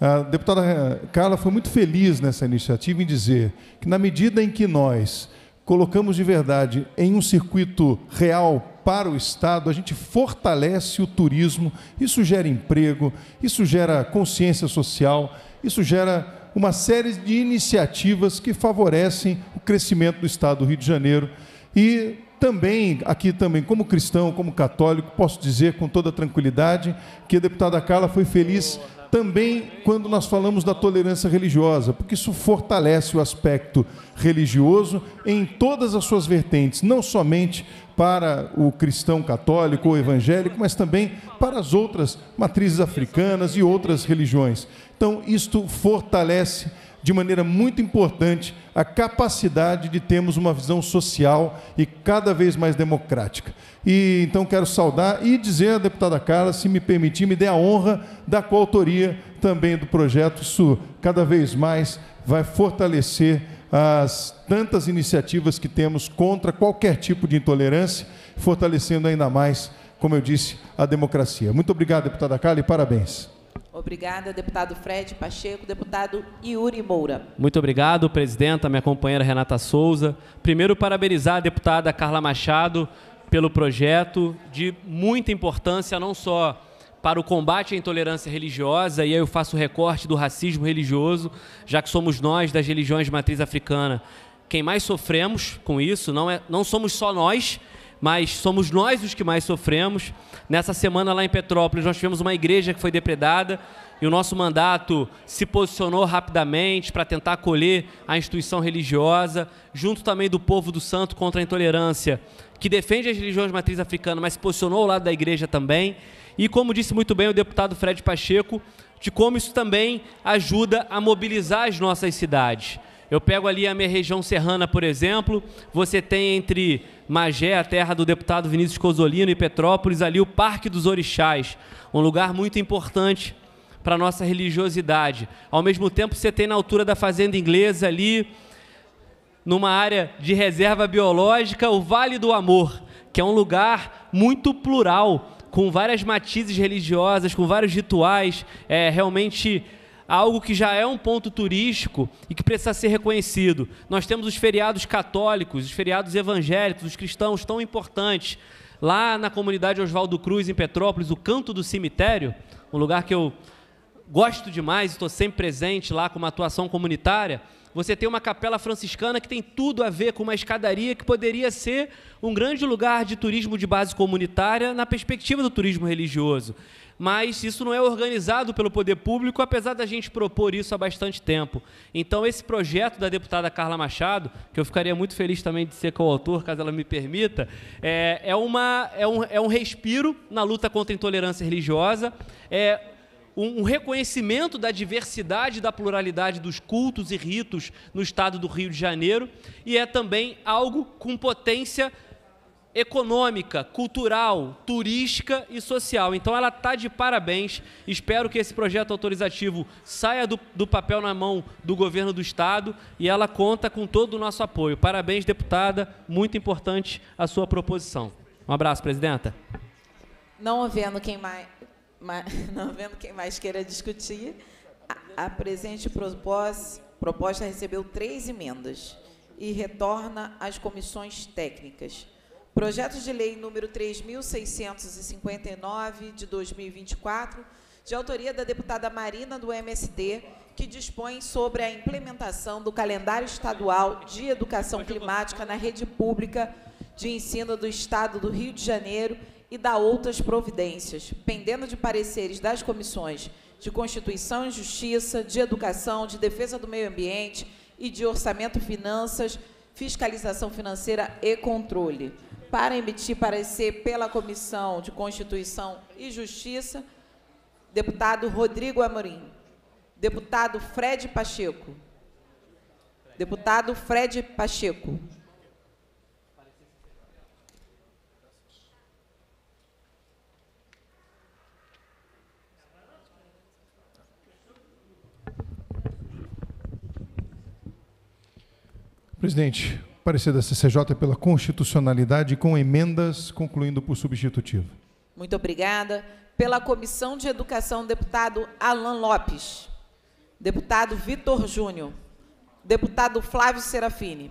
A deputada Carla foi muito feliz nessa iniciativa em dizer que, na medida em que nós colocamos de verdade em um circuito real para o Estado, a gente fortalece o turismo, isso gera emprego, isso gera consciência social, isso gera uma série de iniciativas que favorecem o crescimento do Estado do Rio de Janeiro. E também, aqui também, como cristão, como católico, posso dizer com toda tranquilidade que a deputada Carla foi feliz também quando nós falamos da tolerância religiosa, porque isso fortalece o aspecto religioso em todas as suas vertentes, não somente para o cristão católico ou evangélico, mas também para as outras matrizes africanas e outras religiões. Então, isto fortalece de maneira muito importante a capacidade de termos uma visão social e cada vez mais democrática. E então quero saudar e dizer à deputada Carla, se me permitir, me dê a honra da coautoria também do projeto. Isso cada vez mais vai fortalecer as tantas iniciativas que temos contra qualquer tipo de intolerância, fortalecendo ainda mais, como eu disse, a democracia. Muito obrigado, deputada Carla, e parabéns. Obrigada, deputado Fred Pacheco. Deputado Yuri Moura. Muito obrigado, presidenta, minha companheira Renata Souza. Primeiro, parabenizar a deputada Carla Machado pelo projeto de muita importância, não só para o combate à intolerância religiosa, e aí eu faço o recorte do racismo religioso, já que somos nós, das religiões de matriz africana, quem mais sofremos com isso, não somos só nós, mas somos nós os que mais sofremos. Nessa semana lá em Petrópolis, nós tivemos uma igreja que foi depredada e o nosso mandato se posicionou rapidamente para tentar acolher a instituição religiosa, junto também do povo do santo contra a intolerância, que defende as religiões de matriz africana, mas se posicionou ao lado da igreja também. E como disse muito bem o deputado Fred Pacheco, de como isso também ajuda a mobilizar as nossas cidades. Eu pego ali a minha região serrana, por exemplo, você tem entre Magé, a terra do deputado Vinícius Cosolino, e Petrópolis, ali o Parque dos Orixás, um lugar muito importante para a nossa religiosidade. Ao mesmo tempo, você tem na altura da Fazenda Inglesa ali, numa área de reserva biológica, o Vale do Amor, que é um lugar muito plural, com várias matizes religiosas, com vários rituais, realmente algo que já é um ponto turístico e que precisa ser reconhecido. Nós temos os feriados católicos, os feriados evangélicos, os cristãos tão importantes. Lá na comunidade Oswaldo Cruz, em Petrópolis, o Canto do Cemitério, um lugar que eu gosto demais, estou sempre presente lá com uma atuação comunitária. Você tem uma capela franciscana que tem tudo a ver com uma escadaria que poderia ser um grande lugar de turismo de base comunitária na perspectiva do turismo religioso. Mas isso não é organizado pelo poder público, apesar da gente propor isso há bastante tempo. Então, esse projeto da deputada Carla Machado, que eu ficaria muito feliz também de ser coautor, caso ela me permita, é um respiro na luta contra a intolerância religiosa, um reconhecimento da diversidade e da pluralidade dos cultos e ritos no estado do Rio de Janeiro, e é também algo com potência econômica, cultural, turística e social. Então ela está de parabéns. Espero que esse projeto autorizativo saia do papel na mão do governo do estado e ela conta com todo o nosso apoio. Parabéns, deputada, muito importante a sua proposição. Um abraço, presidenta. Não havendo quem mais queira discutir, a presente proposta recebeu 3 emendas e retorna às comissões técnicas. Projeto de lei número 3.659, de 2024, de autoria da deputada Marina, do MST, que dispõe sobre a implementação do calendário estadual de educação climática na rede pública de ensino do Estado do Rio de Janeiro e da outras providências, pendendo de pareceres das comissões de Constituição e Justiça, de Educação, de Defesa do Meio Ambiente e de Orçamento e Finanças, Fiscalização Financeira e Controle. Para emitir parecer pela Comissão de Constituição e Justiça, deputado Rodrigo Amorim. Deputado Fred Pacheco. Deputado Fred Pacheco. Presidente, parecer da CCJ pela constitucionalidade com emendas, concluindo por substitutivo. Muito obrigada. Pela Comissão de Educação, deputado Alan Lopes. Deputado Vitor Júnior. Deputado Flávio Serafini.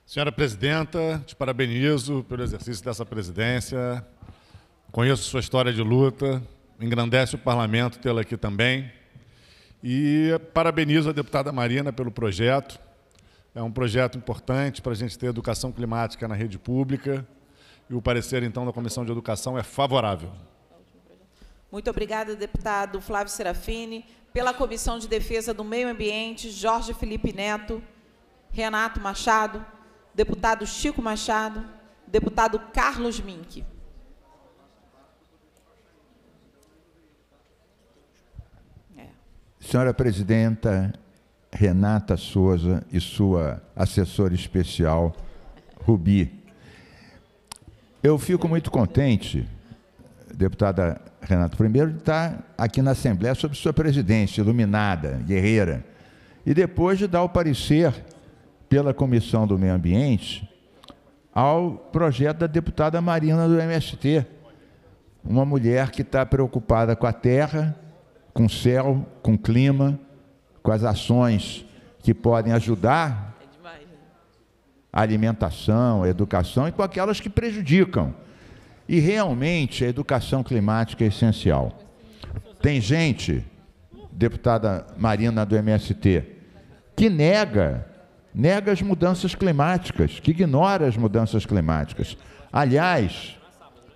Senhora presidenta, te parabenizo pelo exercício dessa presidência. Conheço sua história de luta, engrandece o parlamento tê-la aqui também. E parabenizo a deputada Marina pelo projeto. É um projeto importante para a gente ter educação climática na rede pública. E o parecer, então, da Comissão de Educação é favorável. Muito obrigada, deputado Flávio Serafini. Pela Comissão de Defesa do Meio Ambiente, Jorge Felipe Neto, Renato Machado, deputado Chico Machado, deputado Carlos Mink. Senhora presidenta Renata Souza e sua assessora especial, Rubi, eu fico muito contente, deputada Renata, primeiro de estar aqui na Assembleia sob sua presidência, iluminada, guerreira, e depois de dar o parecer pela Comissão do Meio Ambiente ao projeto da deputada Marina do MST, uma mulher que está preocupada com a terra, com o céu, com o clima, com as ações que podem ajudar a alimentação, a educação e com aquelas que prejudicam. E realmente a educação climática é essencial. Tem gente, deputada Marina do MST, que nega as mudanças climáticas, que ignora as mudanças climáticas. Aliás,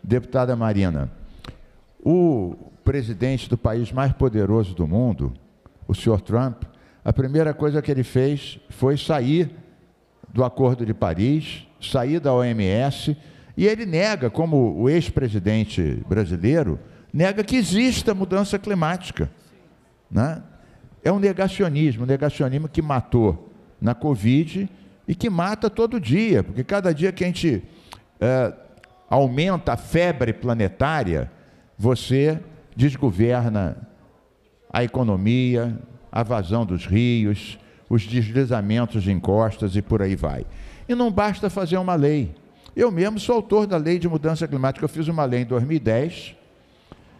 deputada Marina, o presidente do país mais poderoso do mundo, o senhor Trump, a primeira coisa que ele fez foi sair do Acordo de Paris, sair da OMS, e ele nega, como o ex-presidente brasileiro, nega que exista mudança climática, né? É um negacionismo que matou na Covid e que mata todo dia, porque cada dia que a gente aumenta a febre planetária, você desgoverna a economia, a vazão dos rios, os deslizamentos de encostas e por aí vai. E não basta fazer uma lei. Eu mesmo sou autor da Lei de Mudança Climática. Eu fiz uma lei em 2010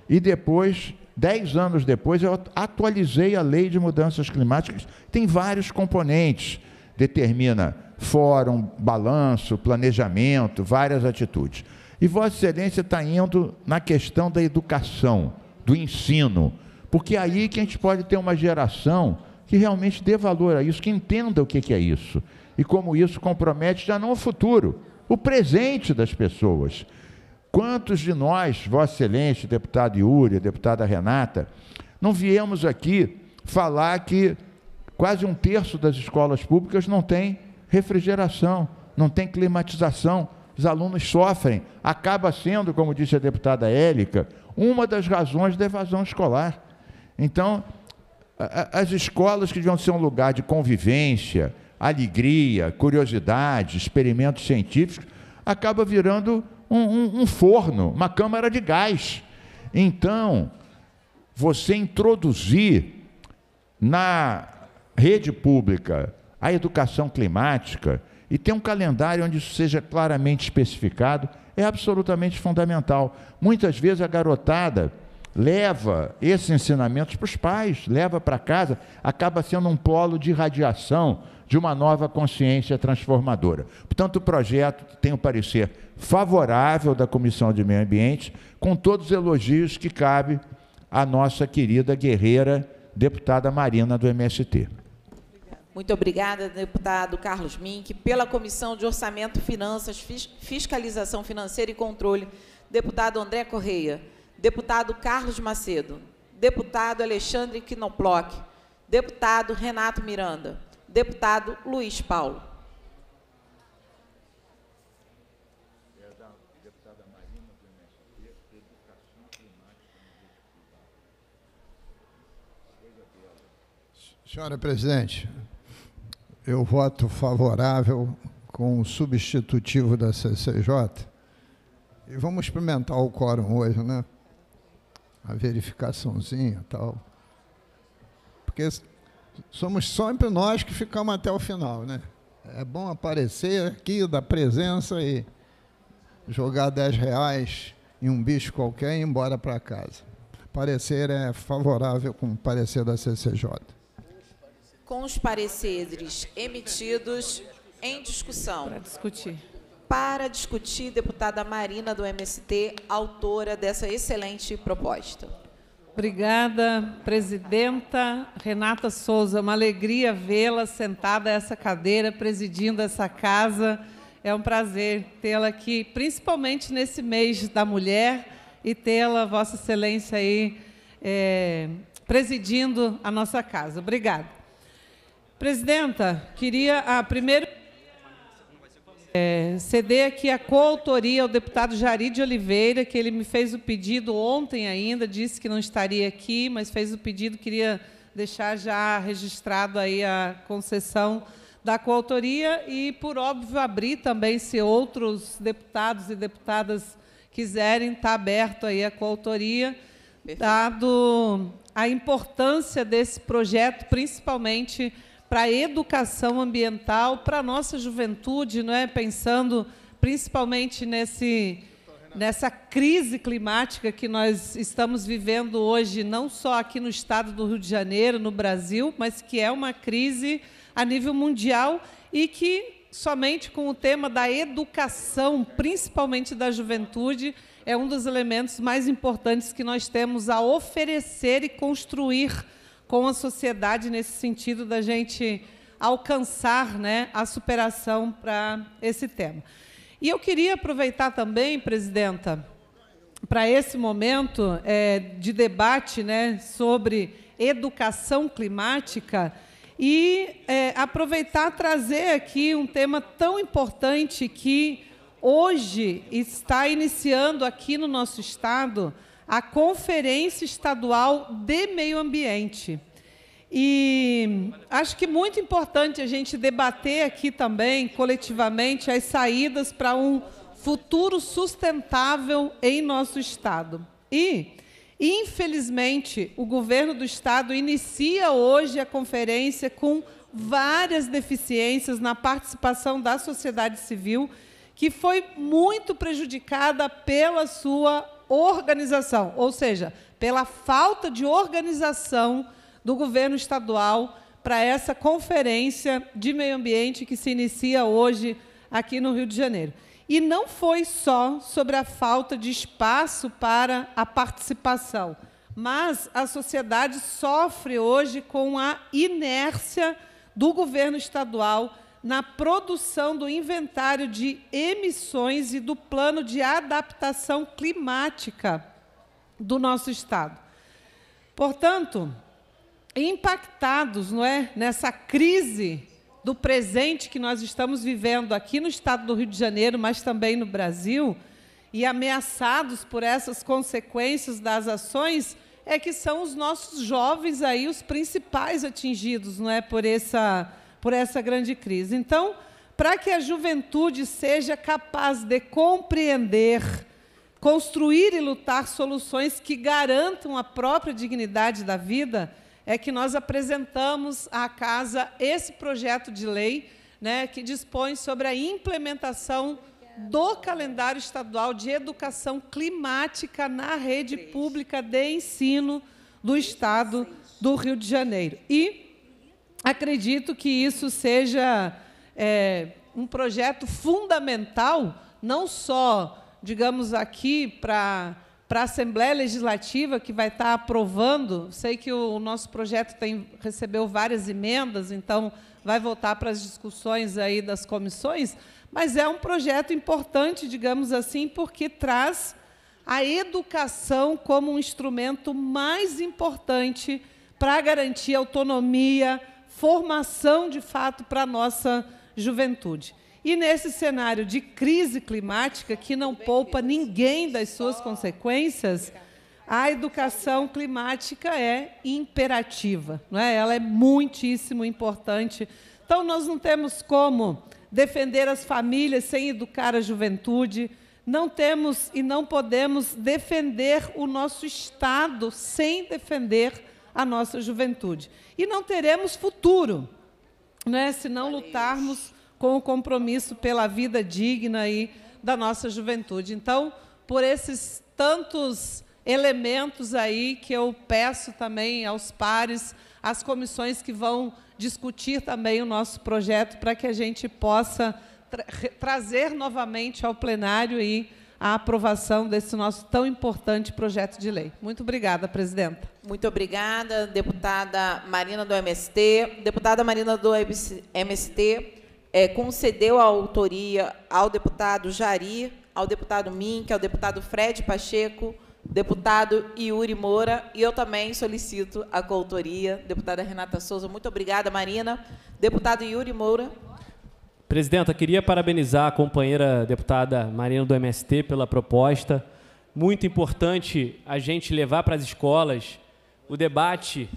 e depois, 10 anos depois, eu atualizei a Lei de Mudanças Climáticas. Tem vários componentes. Determina fórum, balanço, planejamento, várias atitudes. E Vossa Excelência está indo na questão da educação, do ensino, porque é aí que a gente pode ter uma geração que realmente dê valor a isso, que entenda o que é isso, e como isso compromete já não o futuro, o presente das pessoas. Quantos de nós, Vossa Excelência, deputado Yuri, deputada Renata, não viemos aqui falar que quase 1/3 das escolas públicas não tem refrigeração, não tem climatização, os alunos sofrem, acaba sendo, como disse a deputada Élica, uma das razões da evasão escolar. Então, as escolas que deviam ser um lugar de convivência, alegria, curiosidade, experimentos científicos, acaba virando um forno, uma câmara de gás. Então, você introduzir na rede pública a educação climática e ter um calendário onde isso seja claramente especificado é absolutamente fundamental. Muitas vezes a garotada leva esses ensinamentos para os pais, leva para casa, acaba sendo um polo de irradiação de uma nova consciência transformadora. Portanto, o projeto tem um parecer favorável da Comissão de Meio Ambiente, com todos os elogios que cabe à nossa querida guerreira deputada Marina do MST. Muito obrigada, deputado Carlos Mink. Pela Comissão de Orçamento, Finanças, Fiscalização Financeira e Controle, deputado André Correia, deputado Carlos Macedo, deputado Alexandre Knoploch, deputado Renato Miranda, deputado Luiz Paulo. Senhora presidente, eu voto favorável com o substitutivo da CCJ. E vamos experimentar o quórum hoje, né? A verificaçãozinha e tal. Porque somos sempre nós que ficamos até o final, né? É bom aparecer aqui, dar presença e jogar R$10 em um bicho qualquer e ir embora para casa. Parecer é favorável com o parecer da CCJ. Com os pareceres emitidos, em discussão. Para discutir, deputada Marina do MST, autora dessa excelente proposta. Obrigada, presidenta Renata Souza. Uma alegria vê-la sentada a essa cadeira, presidindo essa casa. É um prazer tê-la aqui, principalmente nesse mês da mulher, e tê-la, Vossa Excelência, aí presidindo a nossa casa. Obrigada. Presidenta, queria primeiro ceder aqui a coautoria ao deputado Jari de Oliveira, que ele me fez o pedido ontem ainda, disse que não estaria aqui, mas fez o pedido, queria deixar já registrado aí a concessão da coautoria e, por óbvio, abrir também, se outros deputados e deputadas quiserem, está aberto aí a coautoria, dado a importância desse projeto, principalmente para a educação ambiental, para a nossa juventude, não é? Pensando principalmente nessa crise climática que nós estamos vivendo hoje, não só aqui no estado do Rio de Janeiro, no Brasil, mas que é uma crise a nível mundial e que somente com o tema da educação, principalmente da juventude, é um dos elementos mais importantes que nós temos a oferecer e construir com a sociedade nesse sentido da gente alcançar, né, a superação para esse tema. E eu queria aproveitar também, presidenta, para esse momento de debate, né, sobre educação climática e aproveitar trazer aqui um tema tão importante que hoje está iniciando aqui no nosso estado a Conferência Estadual de Meio Ambiente. E acho que muito importante a gente debater aqui também, coletivamente, as saídas para um futuro sustentável em nosso estado. E, infelizmente, o governo do estado inicia hoje a conferência com várias deficiências na participação da sociedade civil, que foi muito prejudicada pela sua organização, ou seja, pela falta de organização do governo estadual para essa conferência de meio ambiente que se inicia hoje aqui no Rio de Janeiro. E não foi só sobre a falta de espaço para a participação, mas a sociedade sofre hoje com a inércia do governo estadual na produção do inventário de emissões e do plano de adaptação climática do nosso estado. Portanto, impactados, não é, nessa crise do presente que nós estamos vivendo aqui no estado do Rio de Janeiro, mas também no Brasil, e ameaçados por essas consequências das ações, é que são os nossos jovens aí os principais atingidos, não é, por essa grande crise. Então, para que a juventude seja capaz de compreender, construir e lutar soluções que garantam a própria dignidade da vida, é que nós apresentamos à Casa esse projeto de lei, né, que dispõe sobre a implementação do calendário estadual de educação climática na rede pública de ensino do estado do Rio de Janeiro. E acredito que isso seja um projeto fundamental, não só, digamos, aqui para a Assembleia Legislativa, que vai estar aprovando. Sei que o nosso projeto recebeu várias emendas, então vai voltar para as discussões aí das comissões, mas é um projeto importante, digamos assim, porque traz a educação como um instrumento mais importante para garantir autonomia, formação, de fato, para a nossa juventude. E nesse cenário de crise climática, que não poupa ninguém das suas consequências, a educação climática é imperativa, não é? Ela é muitíssimo importante. Então, nós não temos como defender as famílias sem educar a juventude, não temos e não podemos defender o nosso Estado sem defender a nossa juventude. E não teremos futuro, né, se não lutarmos com o compromisso pela vida digna aí da nossa juventude. Então, por esses tantos elementos aí que eu peço também aos pares, às comissões que vão discutir também o nosso projeto, para que a gente possa trazer novamente ao plenário aí a aprovação desse nosso tão importante projeto de lei. Muito obrigada, presidenta. Muito obrigada, deputada Marina do MST. Deputada Marina do MST concedeu a autoria ao deputado Jari, ao deputado Mink, ao deputado Fred Pacheco, deputado Yuri Moura, e eu também solicito a coautoria. Deputada Renata Souza, muito obrigada, Marina. Deputado Yuri Moura. Presidenta, queria parabenizar a companheira deputada Marina do MST pela proposta. Muito importante a gente levar para as escolas o debate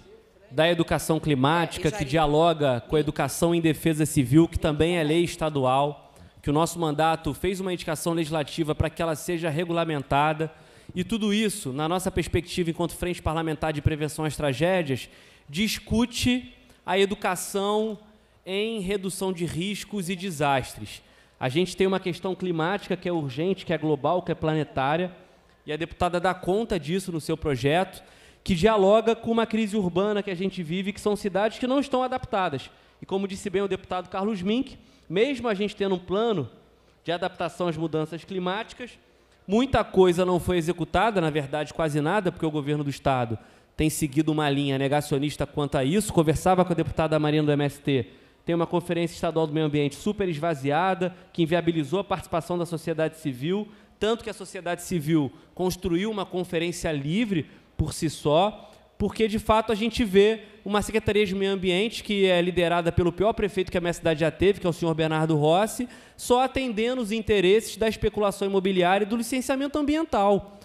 da educação climática, que dialoga com a educação em defesa civil, que também é lei estadual, que o nosso mandato fez uma indicação legislativa para que ela seja regulamentada. E tudo isso, na nossa perspectiva enquanto Frente Parlamentar de Prevenção às Tragédias, discute a educação em redução de riscos e desastres. A gente tem uma questão climática que é urgente, que é global, que é planetária, e a deputada dá conta disso no seu projeto, que dialoga com uma crise urbana que a gente vive, que são cidades que não estão adaptadas. E como disse bem o deputado Carlos Mink, mesmo a gente tendo um plano de adaptação às mudanças climáticas, muita coisa não foi executada, na verdade quase nada, porque o governo do Estado tem seguido uma linha negacionista quanto a isso. Conversava com a deputada Marina do MST, tem uma conferência estadual do meio ambiente super esvaziada, que inviabilizou a participação da sociedade civil, tanto que a sociedade civil construiu uma conferência livre por si só, porque, de fato, a gente vê uma Secretaria de Meio Ambiente, que é liderada pelo pior prefeito que a minha cidade já teve, que é o senhor Bernardo Rossi, só atendendo os interesses da especulação imobiliária e do licenciamento ambiental.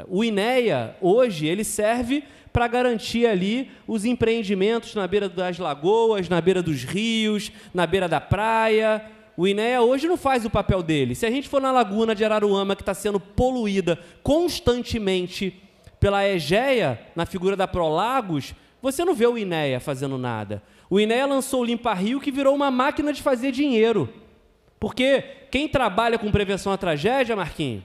O INEA, hoje, ele serve para garantir ali os empreendimentos na beira das lagoas, na beira dos rios, na beira da praia. O INEA hoje não faz o papel dele. Se a gente for na laguna de Araruama, que está sendo poluída constantemente pela Egea, na figura da Prolagos, você não vê o INEA fazendo nada. O INEA lançou o Limpa Rio, que virou uma máquina de fazer dinheiro. Porque quem trabalha com prevenção à tragédia, Marquinhos,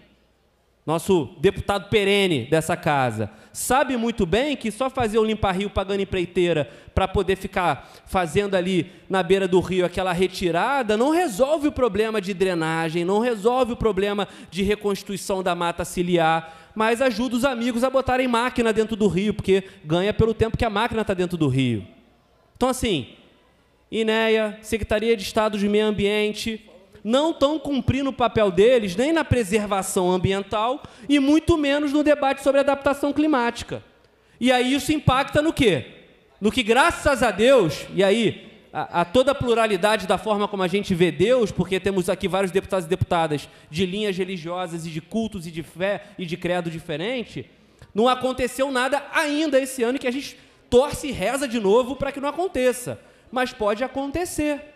nosso deputado perene dessa casa, sabe muito bem que só fazer o Limpa Rio pagando empreiteira para poder ficar fazendo ali na beira do rio aquela retirada não resolve o problema de drenagem, não resolve o problema de reconstituição da mata ciliar, mas ajuda os amigos a botarem máquina dentro do rio, porque ganha pelo tempo que a máquina está dentro do rio. Então, assim, INEA, Secretaria de Estado de Meio Ambiente, não estão cumprindo o papel deles nem na preservação ambiental e muito menos no debate sobre adaptação climática. E aí isso impacta no quê? No que, graças a Deus, e aí a toda a pluralidade da forma como a gente vê Deus, porque temos aqui vários deputados e deputadas de linhas religiosas e de cultos e de fé e de credo diferente, não aconteceu nada ainda esse ano, que a gente torce e reza de novo para que não aconteça. Mas pode acontecer.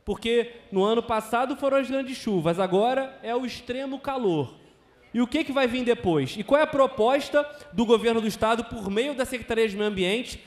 Porque no ano passado foram as grandes chuvas, agora é o extremo calor. E o que vai vir depois? E qual é a proposta do governo do Estado por meio da Secretaria de Meio Ambiente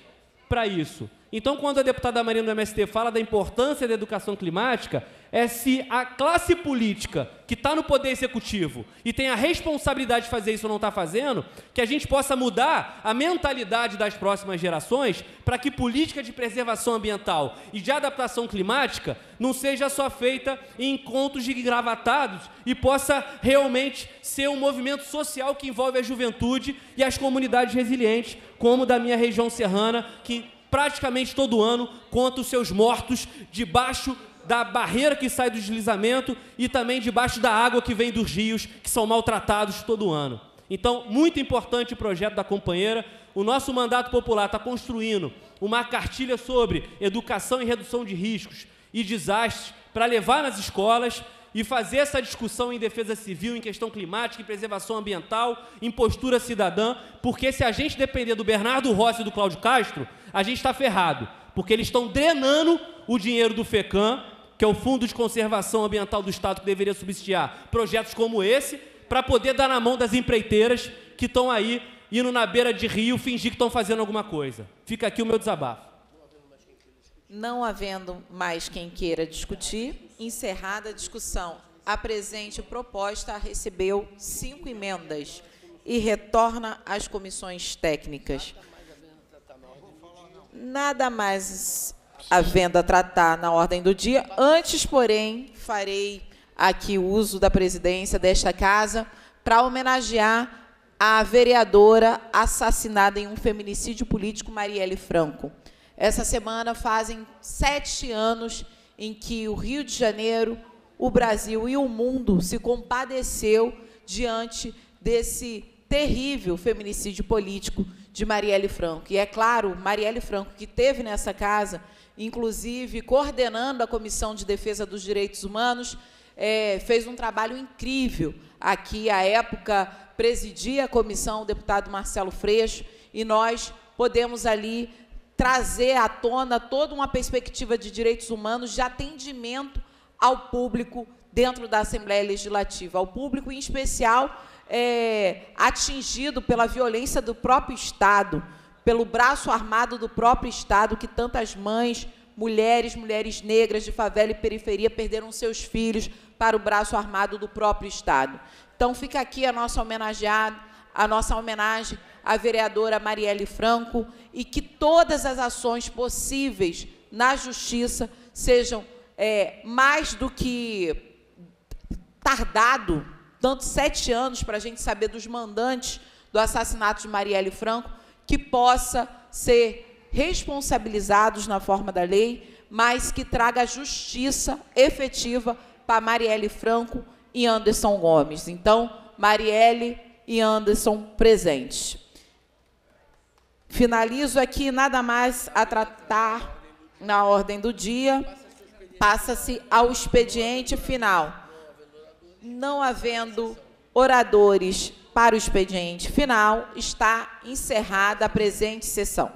para isso? Então, quando a deputada Marina do MST fala da importância da educação climática, é se a classe política que está no poder executivo e tem a responsabilidade de fazer isso ou não está fazendo, que a gente possa mudar a mentalidade das próximas gerações para que política de preservação ambiental e de adaptação climática não seja só feita em encontros de engravatados e possa realmente ser um movimento social que envolve a juventude e as comunidades resilientes, como da minha região serrana, que praticamente todo ano conta os seus mortos debaixo da barreira que sai do deslizamento e também debaixo da água que vem dos rios, que são maltratados todo ano. Então, muito importante o projeto da companheira. O nosso mandato popular está construindo uma cartilha sobre educação e redução de riscos e desastres para levar nas escolas e fazer essa discussão em defesa civil, em questão climática, em preservação ambiental, em postura cidadã, porque se a gente depender do Bernardo Rossi e do Cláudio Castro, a gente está ferrado, porque eles estão drenando o dinheiro do FECAM, que é o Fundo de Conservação Ambiental do Estado, que deveria subsidiar projetos como esse, para poder dar na mão das empreiteiras que estão aí, indo na beira de rio, fingir que estão fazendo alguma coisa. Fica aqui o meu desabafo. Não havendo mais quem queira discutir, encerrada a discussão, a presente proposta recebeu 5 emendas e retorna às comissões técnicas. Nada mais havendo a tratar na ordem do dia. Antes, porém, farei aqui uso da presidência desta casa para homenagear a vereadora assassinada em um feminicídio político, Marielle Franco. Essa semana fazem 7 anos em que o Rio de Janeiro, o Brasil e o mundo se compadeceu diante desse terrível feminicídio político de Marielle Franco. E é claro, Marielle Franco, que esteve nessa casa, inclusive coordenando a Comissão de Defesa dos Direitos Humanos, fez um trabalho incrível. Aqui, à época, presidia a comissão o deputado Marcelo Freixo, e nós podemos ali trazer à tona toda uma perspectiva de direitos humanos, de atendimento ao público dentro da Assembleia Legislativa, ao público, em especial, atingido pela violência do próprio Estado, pelo braço armado do próprio Estado, que tantas mães, mulheres negras de favela e periferia perderam seus filhos para o braço armado do próprio Estado. Então, fica aqui a nossa homenagem à vereadora Marielle Franco, e que todas as ações possíveis na Justiça sejam mais do que tardado, tanto 7 anos para a gente saber dos mandantes do assassinato de Marielle Franco, que possa ser responsabilizados na forma da lei, mas que traga justiça efetiva para Marielle Franco e Anderson Gomes. Então, Marielle e Anderson presentes. Finalizo aqui, nada mais a tratar na ordem do dia. Passa-se ao expediente final. Não havendo oradores para o expediente final, está encerrada a presente sessão.